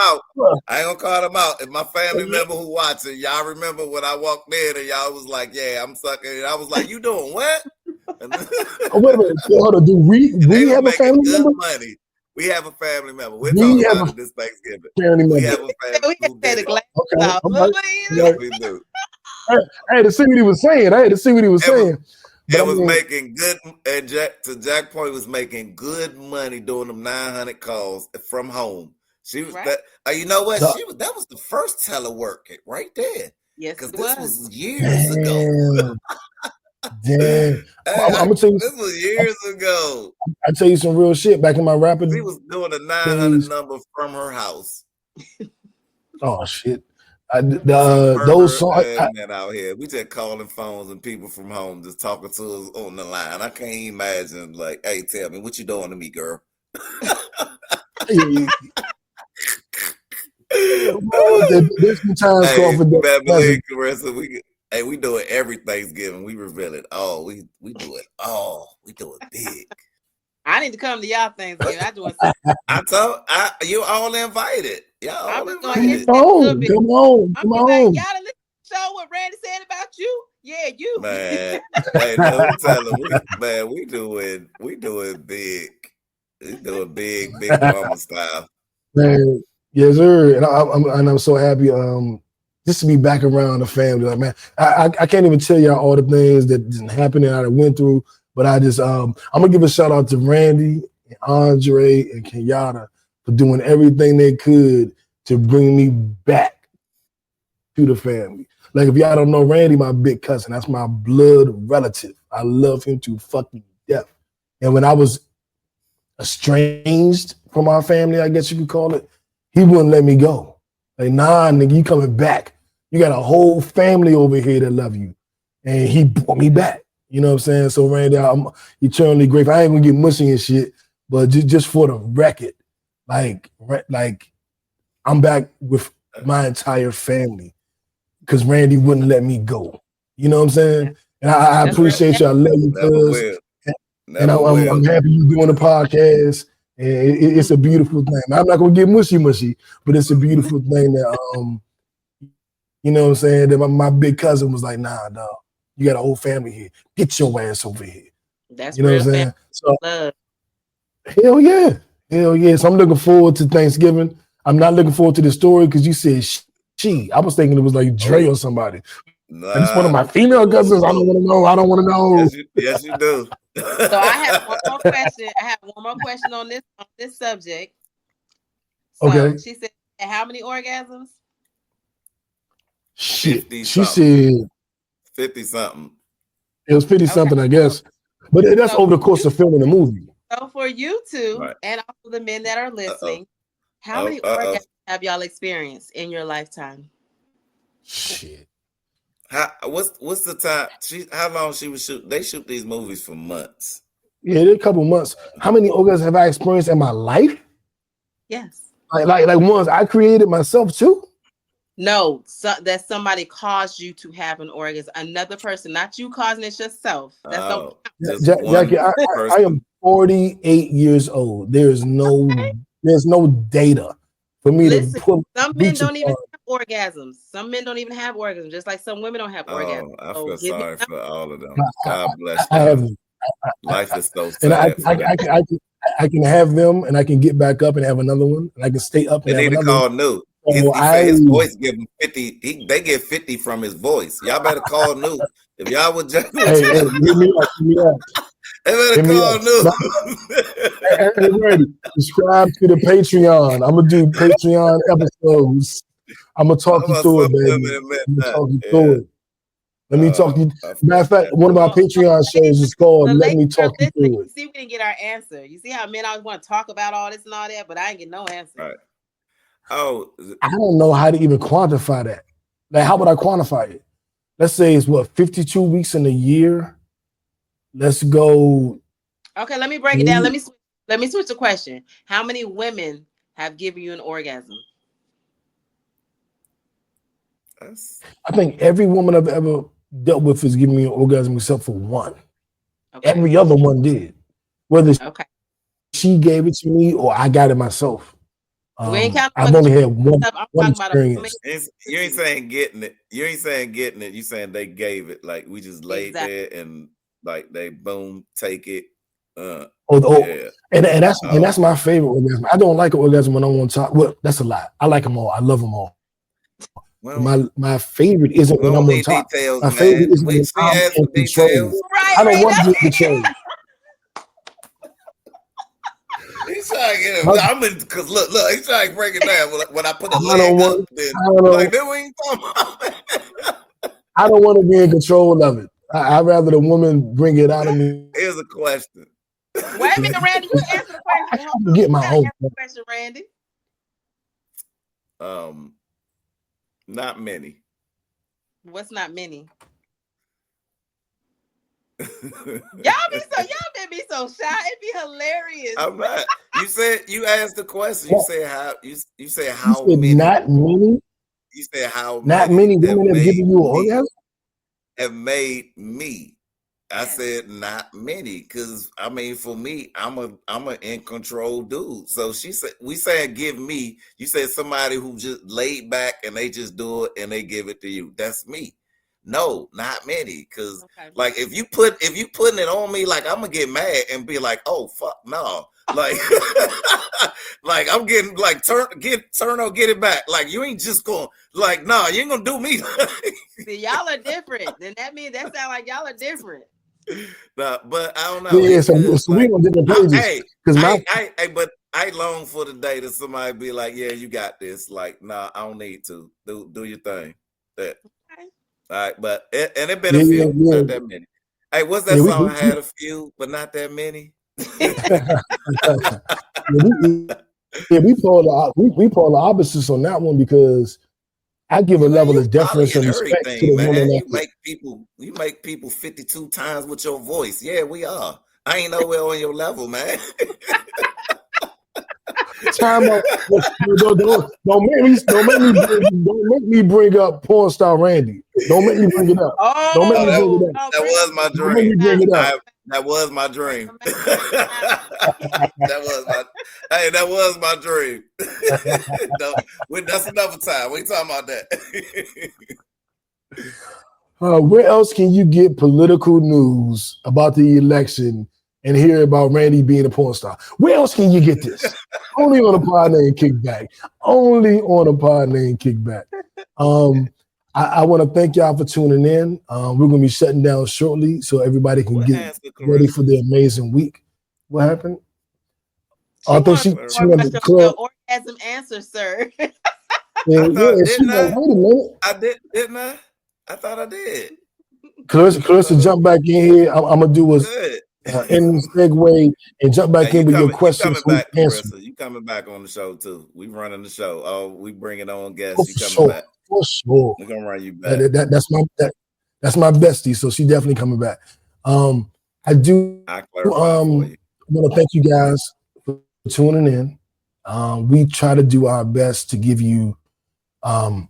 out. If my family member who watching, y'all remember when I walked in and y'all was like, yeah, I'm sucking. And I was like, you doing what? Wait a minute. Hold on. Do we have a family member? Money. We have a family member. We're talking about it this Thanksgiving. We have a family member. Yes, we do. I had to see what he was saying. It was making good, and to Jack's point, was making good money doing them 900 calls from home. She was that. You know what? That was the first telework right there. Yes, because this was years ago. Damn. I'm gonna tell you. This was years ago. I tell you some real shit. Back in my rapid, she was doing a 900 number from her house. Oh shit. Those songs out here. We just calling phones and people from home just talking to us on the line. I can't imagine like, hey, tell me what you doing to me, girl. There's some times called for we do it every Thanksgiving. We reveal it all. We do it all. We do it big. I need to come to y'all Thanksgiving. You all invited. Y'all all Come invited. on. Y'all done listen to the show what Randy said about you? Yeah, you. Man, hey, no, tell them, we doing big. We doing big mama style. Man, yes, sir. And I'm so happy just to be back around the family. Like, man, I can't even tell y'all all the things that didn't happen and I went through. But I just I'm gonna give a shout out to Randy and Andre and Kenyatta for doing everything they could to bring me back to the family. Like if y'all don't know Randy, my big cousin, that's my blood relative. I love him to fucking death. And when I was estranged from our family, I guess you could call it, he wouldn't let me go. Like, nah, nigga, you coming back. You got a whole family over here that love you. And he brought me back. You know what I'm saying? So Randy, I'm eternally grateful. I ain't gonna get mushy and shit, but just for the record, like I'm back with my entire family because Randy wouldn't let me go. You know what I'm saying? And I appreciate you. I love you, cuz. And I'm happy you doing the podcast. And it's a beautiful thing. I'm not gonna get mushy, but it's a beautiful thing that you know what I'm saying? That my big cousin was like, nah, dog. You got a whole family here. Get your ass over here. That's you know what I'm saying? So, love. Hell yeah. So I'm looking forward to Thanksgiving. I'm not looking forward to the story because you said she. I was thinking it was like Dre or somebody. Nah. It's one of my female cousins. I don't want to know. Yes, you do. So I have one more question. On this subject. So okay. She said, how many orgasms? Shit. She said 50-something. It was 50-something, I guess. But that's over the course of filming the movie. So for you two, and also the men that are listening, how many orgasms have y'all experienced in your lifetime? Shit. What's the time? How long she was shooting? They shoot these movies for months. Yeah, it is a couple months. How many orgasms have I experienced in my life? Yes. Like ones I created myself too? No, that somebody caused you to have an orgasm. Another person, not you causing it yourself. That's Oh, don't just one Jackie, I person. am 48 years old. There's no data for me Listen, to put some men reach don't even upon. have orgasms. Some men don't even have orgasms, just like some women don't have orgasms. Oh, I So feel give me sorry some. for all of them. God bless I have them. them. Life is so And sad for them. I can have them, and I can get back up and have another one, and I can stay up They and have need to another one. call New. So He said his voice give him 50. They get 50 from his voice. Y'all better call New. If y'all would just hey, hit me up. they better Hit me call up. New. Hey, ready. Subscribe to the Patreon. I'm gonna do Patreon episodes. I'm gonna talk you through it, baby. I'm gonna talk you through it. Let me talk you. Matter of fact, one of my Patreon shows is called "Let Me Talk You Through It." See, we didn't get our answer. You see how men always want to talk about all this and all that, but I ain't get no answer. Right. Oh, I don't know how to even quantify that. Like, how would I quantify it? Let's say it's what 52 weeks in a year. Let's go. Okay, let me break it down. Let me switch the question. How many women have given you an orgasm? I think every woman I've ever dealt with has given me an orgasm except for one. Okay. Every other one did. Whether Okay. she gave it to me or I got it myself. We ain't counting I've only had one experience. experience. You ain't saying getting it. You ain't saying getting it. You saying they gave it. Like we just laid there and like they boom, take it. Yeah. And that's my favorite orgasm. I don't like an orgasm when I'm on top. Well, that's a lie. I like them all. I love them all. Well, my favorite isn't when I'm on top. Details, my favorite is when I'm in control. I don't want to be in control. He's trying to get it. I'm in because look, he's trying to break it down. When I put the leg up, then we ain't talking about. I don't want to be in control of it. I'd rather the woman bring it out of me. Here's a question. Wait a minute, Randy. You answer the question. I can get my own question, Randy. Not many. What's not many? Y'all be so shy. It'd be hilarious. I'm not. You said you asked the question. You said how you said how many? Not many. You said how not many women have given you an orgasm? Have made me. I said not many, because I mean for me, I'm a in control dude. So she said we said give me. You said somebody who just laid back and they just do it and they give it to you. That's me. No, not many. Because like if you putting it on me, like I'm gonna get mad and be like, oh fuck no. Like like I'm getting like turn or get it back. Like you ain't just going like nah, you ain't gonna do me. See, y'all are different. Then that means that sound like y'all are different. Nah, but I don't know. Yeah, so we on different pages. But I long for the day that somebody be like, yeah, you got this. Like, nah, I don't need to. Do your thing. That. Okay. All right, but it been a few, not that many. Hey, what's that song? I had a few, but not that many. we pull the opposites on that one because I give a level of deference and respect to the woman. You make people 52 times with your voice. Yeah, we are. I ain't nowhere on your level, man. Time out. Don't make me bring up porn star Randy. Don't make me bring it up. Don't make me bring it up. That was my dream. That was my dream. That was my dream. That's another time. We talking about that. Where else can you get political news about the election and hear about Randy being a porn star? Where else can you get this? Only on a Pod Named Kickback. Only on a Pod Named Kickback. I want to thank y'all for tuning in. We're going to be shutting down shortly so everybody can get ready for the amazing week. What happened? I thought she wanted to club. Orgasm answer, sir. Wait a minute. I did, didn't I? I thought I did. Clarissa, jump back in here. I'm going to do in segue and jump back in with your questions. You coming back on the show too. We running the show. Oh, we bringing on guests. You coming back. For sure. We're gonna run you back. That's my bestie, so she definitely coming back. I do I clarify for you. want to thank you guys for tuning in. We try to do our best to give you not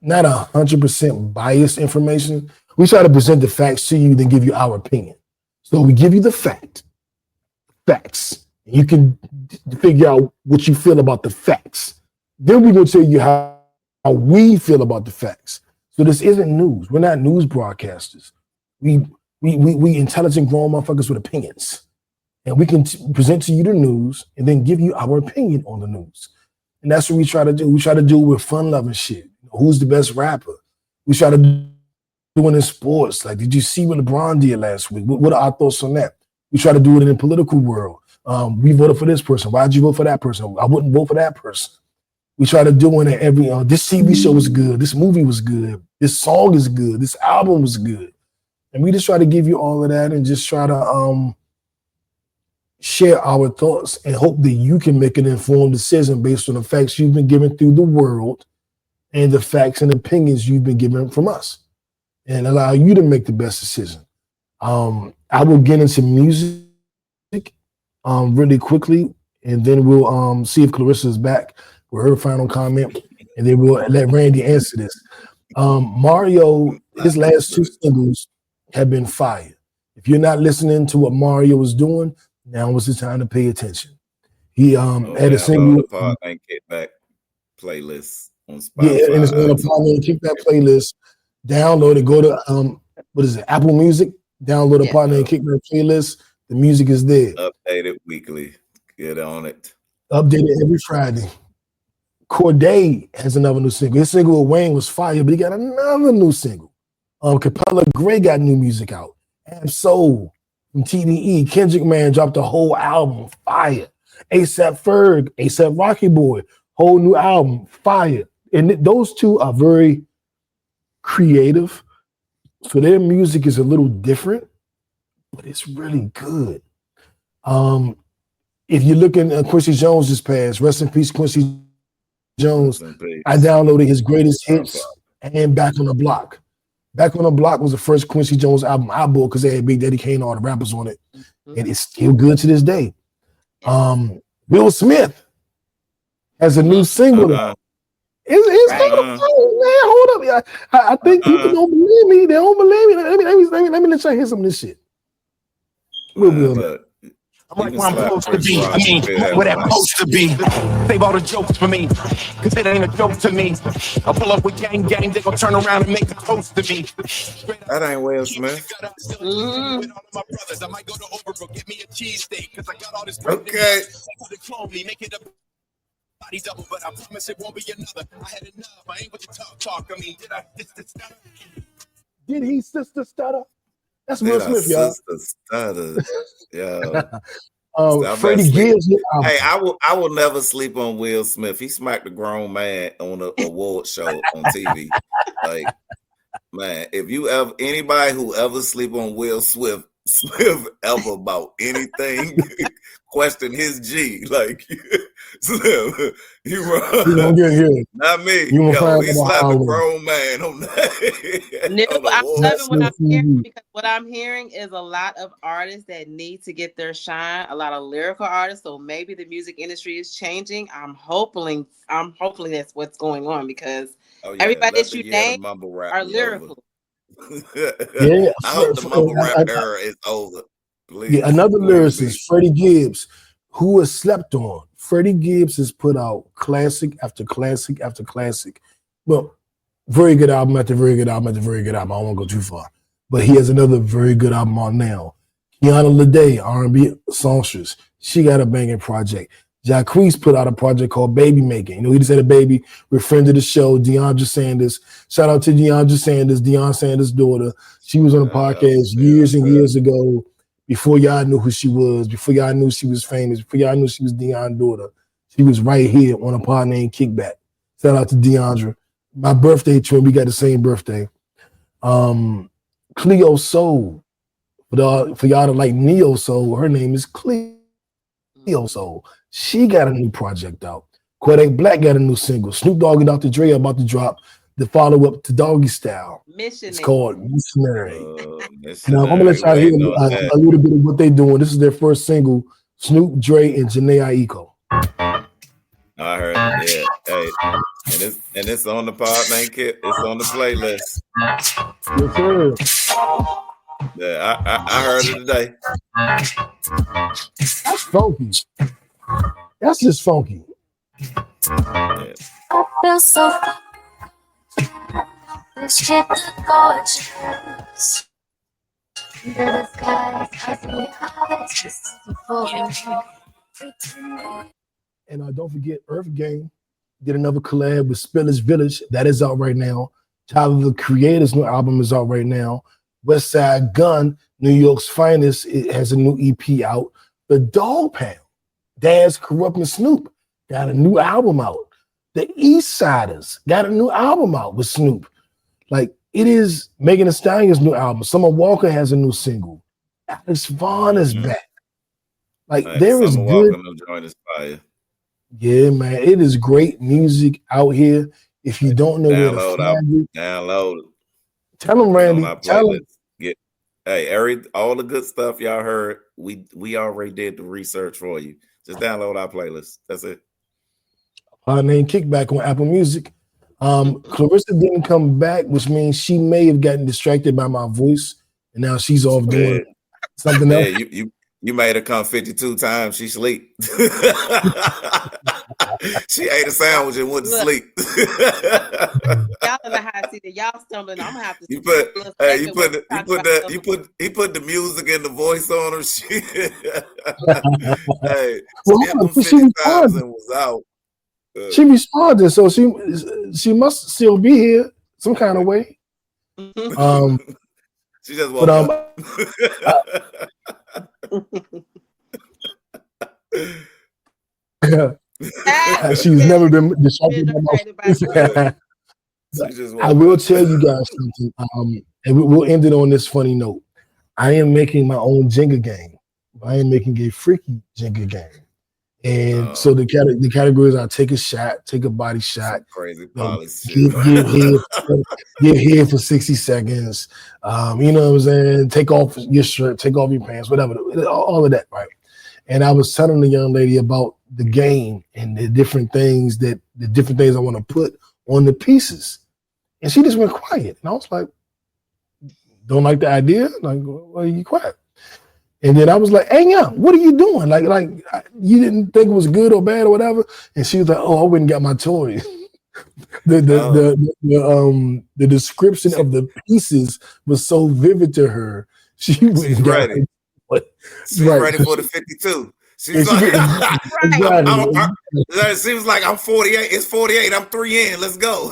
100% biased information. We try to present the facts to you, then give you our opinion. So we give you the facts. You can figure out what you feel about the facts. Then we're going to tell you how we feel about the facts. So this isn't news. We're not news broadcasters. We intelligent grown motherfuckers with opinions. And we can present to you the news and then give you our opinion on the news. And that's what we try to do. We try to do it with fun-loving shit. Who's the best rapper? We try to do it in sports. Like, did you see what LeBron did last week? What are our thoughts on that? We try to do it in the political world. We voted for this person. Why'd you vote for that person? I wouldn't vote for that person. We try to do it in every, this TV show was good. This movie was good. This song is good. This album was good. And we just try to give you all of that and just try to share our thoughts and hope that you can make an informed decision based on the facts you've been given through the world and the facts and opinions you've been given from us, and allow you to make the best decision. I will get into music really quickly, and then we'll see if Clarissa is back with her final comment, and then we'll let Randy answer this. Mario, his last two singles have been fire. If you're not listening to what Mario was doing, now was the time to pay attention. He had a single. Pod Named Kickback playlist on Spotify. Yeah, and it's on the Pod Named Kickback playlist. Download it. Go to what is it? Apple Music. Download the Pod Named Kickback playlist. The music is there. Updated weekly. Get on it. Updated every Friday. Corday has another new single. His single with Wayne was fire, but he got another new single. Capella Gray got new music out. Ab-Soul from TDE. Kendrick Man dropped a whole album, fire. ASAP Ferg, ASAP Rocky Boy, whole new album, fire. And those two are very creative. So their music is a little different, but it's really good. If you're looking at Quincy Jones just passed, rest in peace, Quincy Jones. I downloaded his greatest hits and Back on the Block. Back on the Block was the first Quincy Jones album I bought because they had Big Daddy Kane and all the rappers on it. And it's still good to this day. Will Smith has a new single out. It's man, hold up. I think people don't believe me. They don't believe me. Let me let y'all hear some of this shit. I'm like where I'm supposed to be. I mean, where that supposed to be. Save all the jokes for me, cause it ain't a joke to me. I'll pull up with gang, they gon' turn around and make a toast to me. That ain't Will Smith. Okay. But I promise it won't be another. I had enough. I ain't with the talk. I mean, did he sister stutter? That's Will Smith, y'all. Sister stutter. Yeah. Freddie Gibbs. Hey, I will never sleep on Will Smith. He smacked a grown man on an award show on TV. Like, man, if you ever anybody who ever sleep on Will Smith ever about anything, question his G. Like, you wrong. Not me. He slapped a grown man on that. I'm loving what I'm hearing, because what I'm hearing is a lot of artists that need to get their shine, a lot of lyrical artists. So maybe the music industry is changing. I'm hoping that's what's going on, because everybody that you name are lyrical. Yeah, I hope the mumble rap era is over. Please. Yeah, another lyricist, Freddie Gibbs, who was slept on. Freddie Gibbs has put out classic after classic after classic. Well, very good album after very good album after very good album. I don't want to go too far, but he has another very good album on now. Kiana Lede, R&B songstress, she got a banging project. Jacquees put out a project called Baby Making. You know, he just had a baby with friend of the show, DeAndre Sanders. Shout out to DeAndre Sanders, Deion Sanders' daughter. She was on a podcast years and years ago, before y'all knew who she was, before y'all knew she was famous, before y'all knew she was Deion's daughter. She was right here on a Pod Named Kickback. Shout out to DeAndre. My birthday twin, we got the same birthday. Cleo Soul. For y'all to like Neo Soul, her name is Cleo Soul. She got a new project out. Kodak Black got a new single. Snoop Dogg and Dr. Dre are about to drop the follow-up to Doggy Style. Missionary. It's called Missionary. And I'm gonna let y'all hear a little bit of what they're doing. This is their first single, Snoop, Dre, and Janae Aiko. I heard it. Yeah. Hey. And it's on the Pod Named Kick. It's on the playlist. Yes, sir. Yeah, I heard it today. That's funky. That's just funky. Yeah. I feel so this shit is gorgeous. The skies are so high, just And don't forget, Earth Gang did another collab with Spillage Village. That is out right now. Tyler, the Creator's new album is out right now. West Side Gun, New York's Finest, it has a new EP out. The Dog Pound, Dad's Corrupting Snoop, got a new album out. The East Siders got a new album out with Snoop. Like, it is Megan Thee Stallion's new album. Summer Walker has a new single. Alex Vaughn is back. Like, there is good. Fire. Yeah, man, it is great music out here. If you don't know where to find it, download it. Tell them, Randy. Tell them. Hey, all the good stuff y'all heard, we already did the research for you. Just download our playlist. That's it. Pod Named Kickback on Apple Music. Clarissa didn't come back, which means she may have gotten distracted by my voice, and now she's off doing something else. You made her come 52 times. She sleep. She ate a sandwich and went to sleep. Y'all in the hot seat. Y'all stumbling. I'm gonna have to. He put the music and the voice on her. She skipped 50 times and was out. She responded, so she must still be here some kind of way. She just woke up. She's never been distracted by I will tell you guys something, and we'll end it on this funny note. I am making my own Jenga game. I am making a freaky Jenga game. And so the categories are take a shot, take a body shot, crazy get head for 60 seconds. You know what I'm saying? Take off your shirt, take off your pants, whatever, all of that, right? And I was telling the young lady about the game and the different things I want to put on the pieces. And she just went quiet. And I was like, don't like the idea? Like, well, you quiet. And then I was like, hey, yeah, what are you doing? Like you didn't think it was good or bad or whatever? And she was like, oh, I went and got my toys. The description of the pieces was so vivid to her. She's ready. She's ready for the 52. She's like, it seems like I'm 48. It's 48. I'm 3 in. Let's go.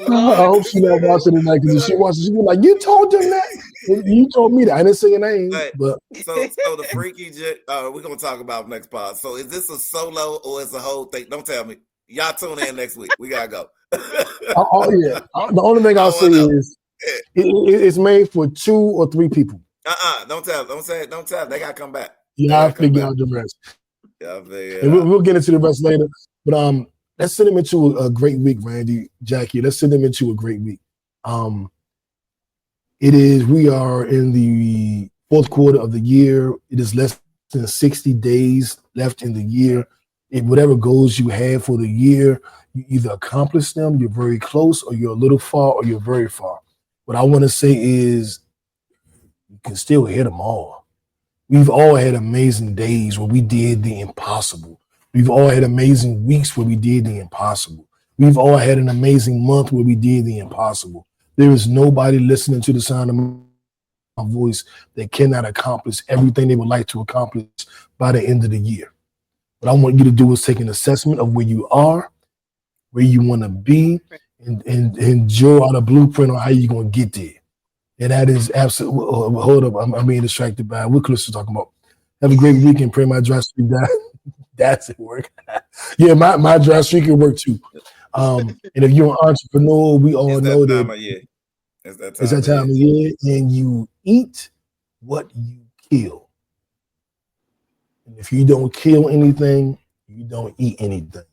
I hope she not watching tonight, because if she watches, she be like, "You told them that? You told me that. I didn't say your name." But so the freaky we're gonna talk about next pod. So is this a solo or is a whole thing? Don't tell me. Y'all tune in next week. We gotta go. Yeah. The only thing I'll say is it's made for 2 or 3 people. Don't tell. Don't say it. Don't tell. They gotta come back. Yeah, I'll figure out the rest. We'll get into the rest later. But let's send them into a great week, Randy, Jackie. Let's send them into a great week. We are in the 4th quarter of the year. It is less than 60 days left in the year. Whatever goals you have for the year, you either accomplish them, you're very close, or you're a little far, or you're very far. What I want to say is you can still hit them all. We've all had amazing days where we did the impossible. We've all had amazing weeks where we did the impossible. We've all had an amazing month where we did the impossible. There is nobody listening to the sound of my voice that cannot accomplish everything they would like to accomplish by the end of the year. What I want you to do is take an assessment of where you are, where you want to be, and draw out a blueprint on how you're going to get there. And that is absolutely, hold up, I'm being distracted by what Chris is talking about. Have a great weekend. Pray my dry streak die. That's at work. Yeah, my dry streak at work too. And if you're an entrepreneur, we all know that it's that time of year, and you eat what you kill. And if you don't kill anything, You don't eat anything.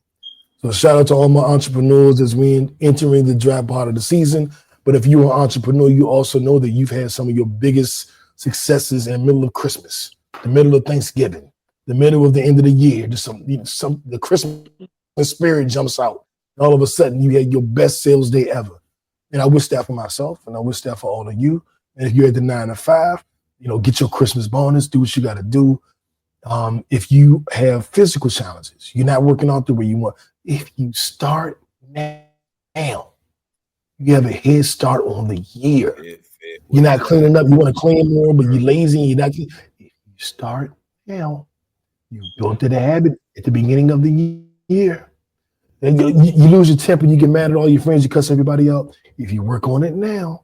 So shout out to all my entrepreneurs as we entering the dry part of the season. But if you're an entrepreneur, you also know that you've had some of your biggest successes in the middle of Christmas, the middle of Thanksgiving, the middle of the end of the year. Just the Christmas spirit jumps out. And all of a sudden, you had your best sales day ever. And I wish that for myself, and I wish that for all of you. And if you're at the 9 to 5, get your Christmas bonus, do what you got to do. If you have physical challenges, you're not working out the way you want. If you start now, you have a head start on the year. You're not cleaning up. You want to clean more, but you're lazy. And you're not. If you start now, you built the habit at the beginning of the year. And you lose your temper. You get mad at all your friends. You cuss everybody out. If you work on it now,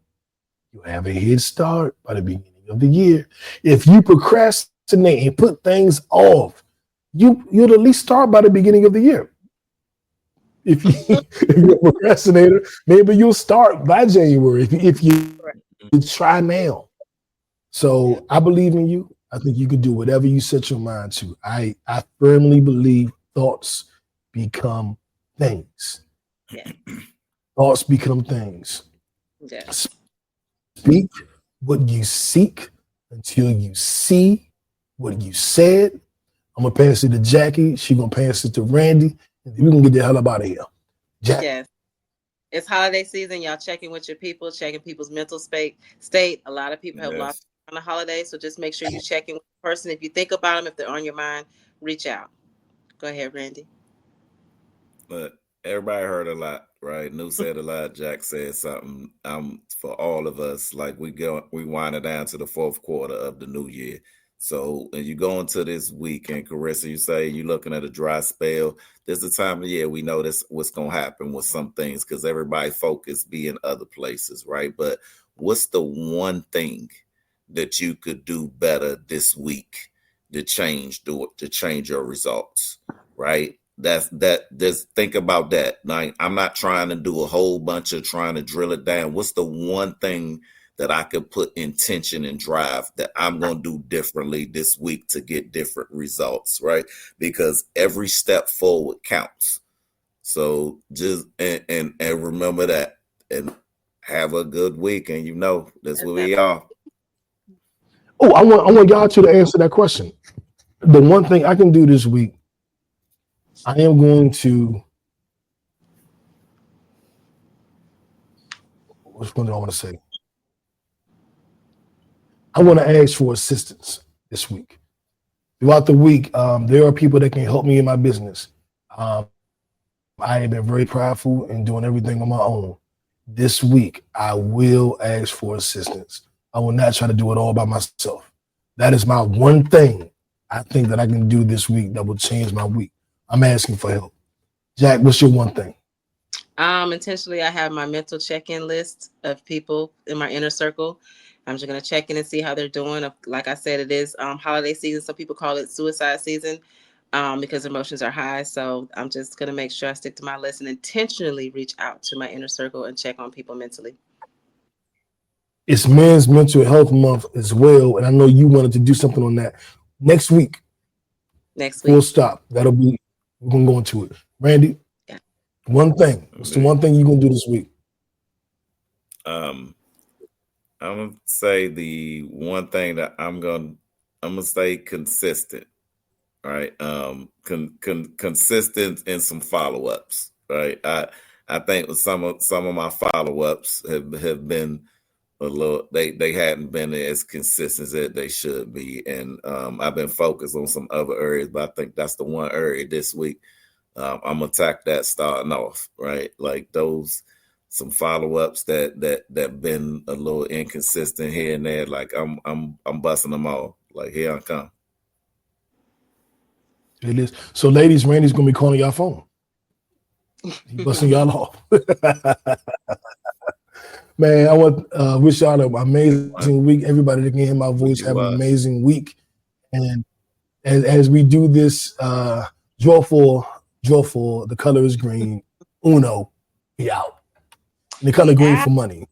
you have a head start by the beginning of the year. If you procrastinate and put things off, you'll at least start by the beginning of the year. If you're a procrastinator, maybe you'll start by January if you try now. So I believe in you. I think you can do whatever you set your mind to. I firmly believe thoughts become things. Yeah. Thoughts become things. Yeah. Speak what you seek until you see what you said. I'm going to pass it to Jackie. She's going to pass it to Randy. We can get the hell up out of here. Jack. Yes. It's holiday season. Y'all checking with your people, checking people's mental state. A lot of people have lost on the holidays, so just make sure you check in with the person. If you think about them, if they're on your mind, reach out. Go ahead, Randy. But everybody heard a lot, right? New said a lot. Jack said something. For all of us, like we winding down to the fourth quarter of the new year. So, and you go into this week, and Carissa, you say you're looking at a dry spell. This is the time of year we know this what's going to happen with some things because everybody focus be in other places, right? But what's the one thing that you could do better this week to change your results, right? Just think about that. Like, I'm not trying to do a whole bunch of trying to drill it down. What's the one thing that I could put intention and drive that I'm going to do differently this week to get different results, right? Because every step forward counts. So just and remember that and have a good week. And that's where we are. Oh, I want y'all two to answer that question. The one thing I can do this week, I am going to. Which one do I want to say? I want to ask for assistance this week. Throughout the week, there are people that can help me in my business. I have been very prideful in doing everything on my own. This week, I will ask for assistance. I will not try to do it all by myself. That is my one thing I think that I can do this week that will change my week. I'm asking for help. Jack, what's your one thing? Intentionally, I have my mental check-in list of people in my inner circle. I'm just going to check in and see how they're doing. Like I said, it is holiday season. Some people call it suicide season because emotions are high. So I'm just going to make sure I stick to my list and intentionally reach out to my inner circle and check on people mentally. It's Men's Mental Health Month as well. And I know you wanted to do something on that. Next week. Full stop. We're going to go into it. Randy, one thing. What's the one thing you're going to do this week? I'm gonna say the one thing that I'm gonna stay consistent, right? Consistent in some follow-ups, right? I think some of my follow-ups have been a little they hadn't been as consistent as they should be, and I've been focused on some other areas, but I think that's the one area this week I'm gonna attack that starting off, right? Like some follow-ups that been a little inconsistent here and there. Like I'm busting them all. Like here I come. It is. So ladies, Randy's gonna be calling y'all phone. He's busting y'all off. Man, I want wish y'all an amazing week. Everybody that can hear my voice have an amazing week. And as we do this, draw for the color is green. Uno, be out. And the color green for money.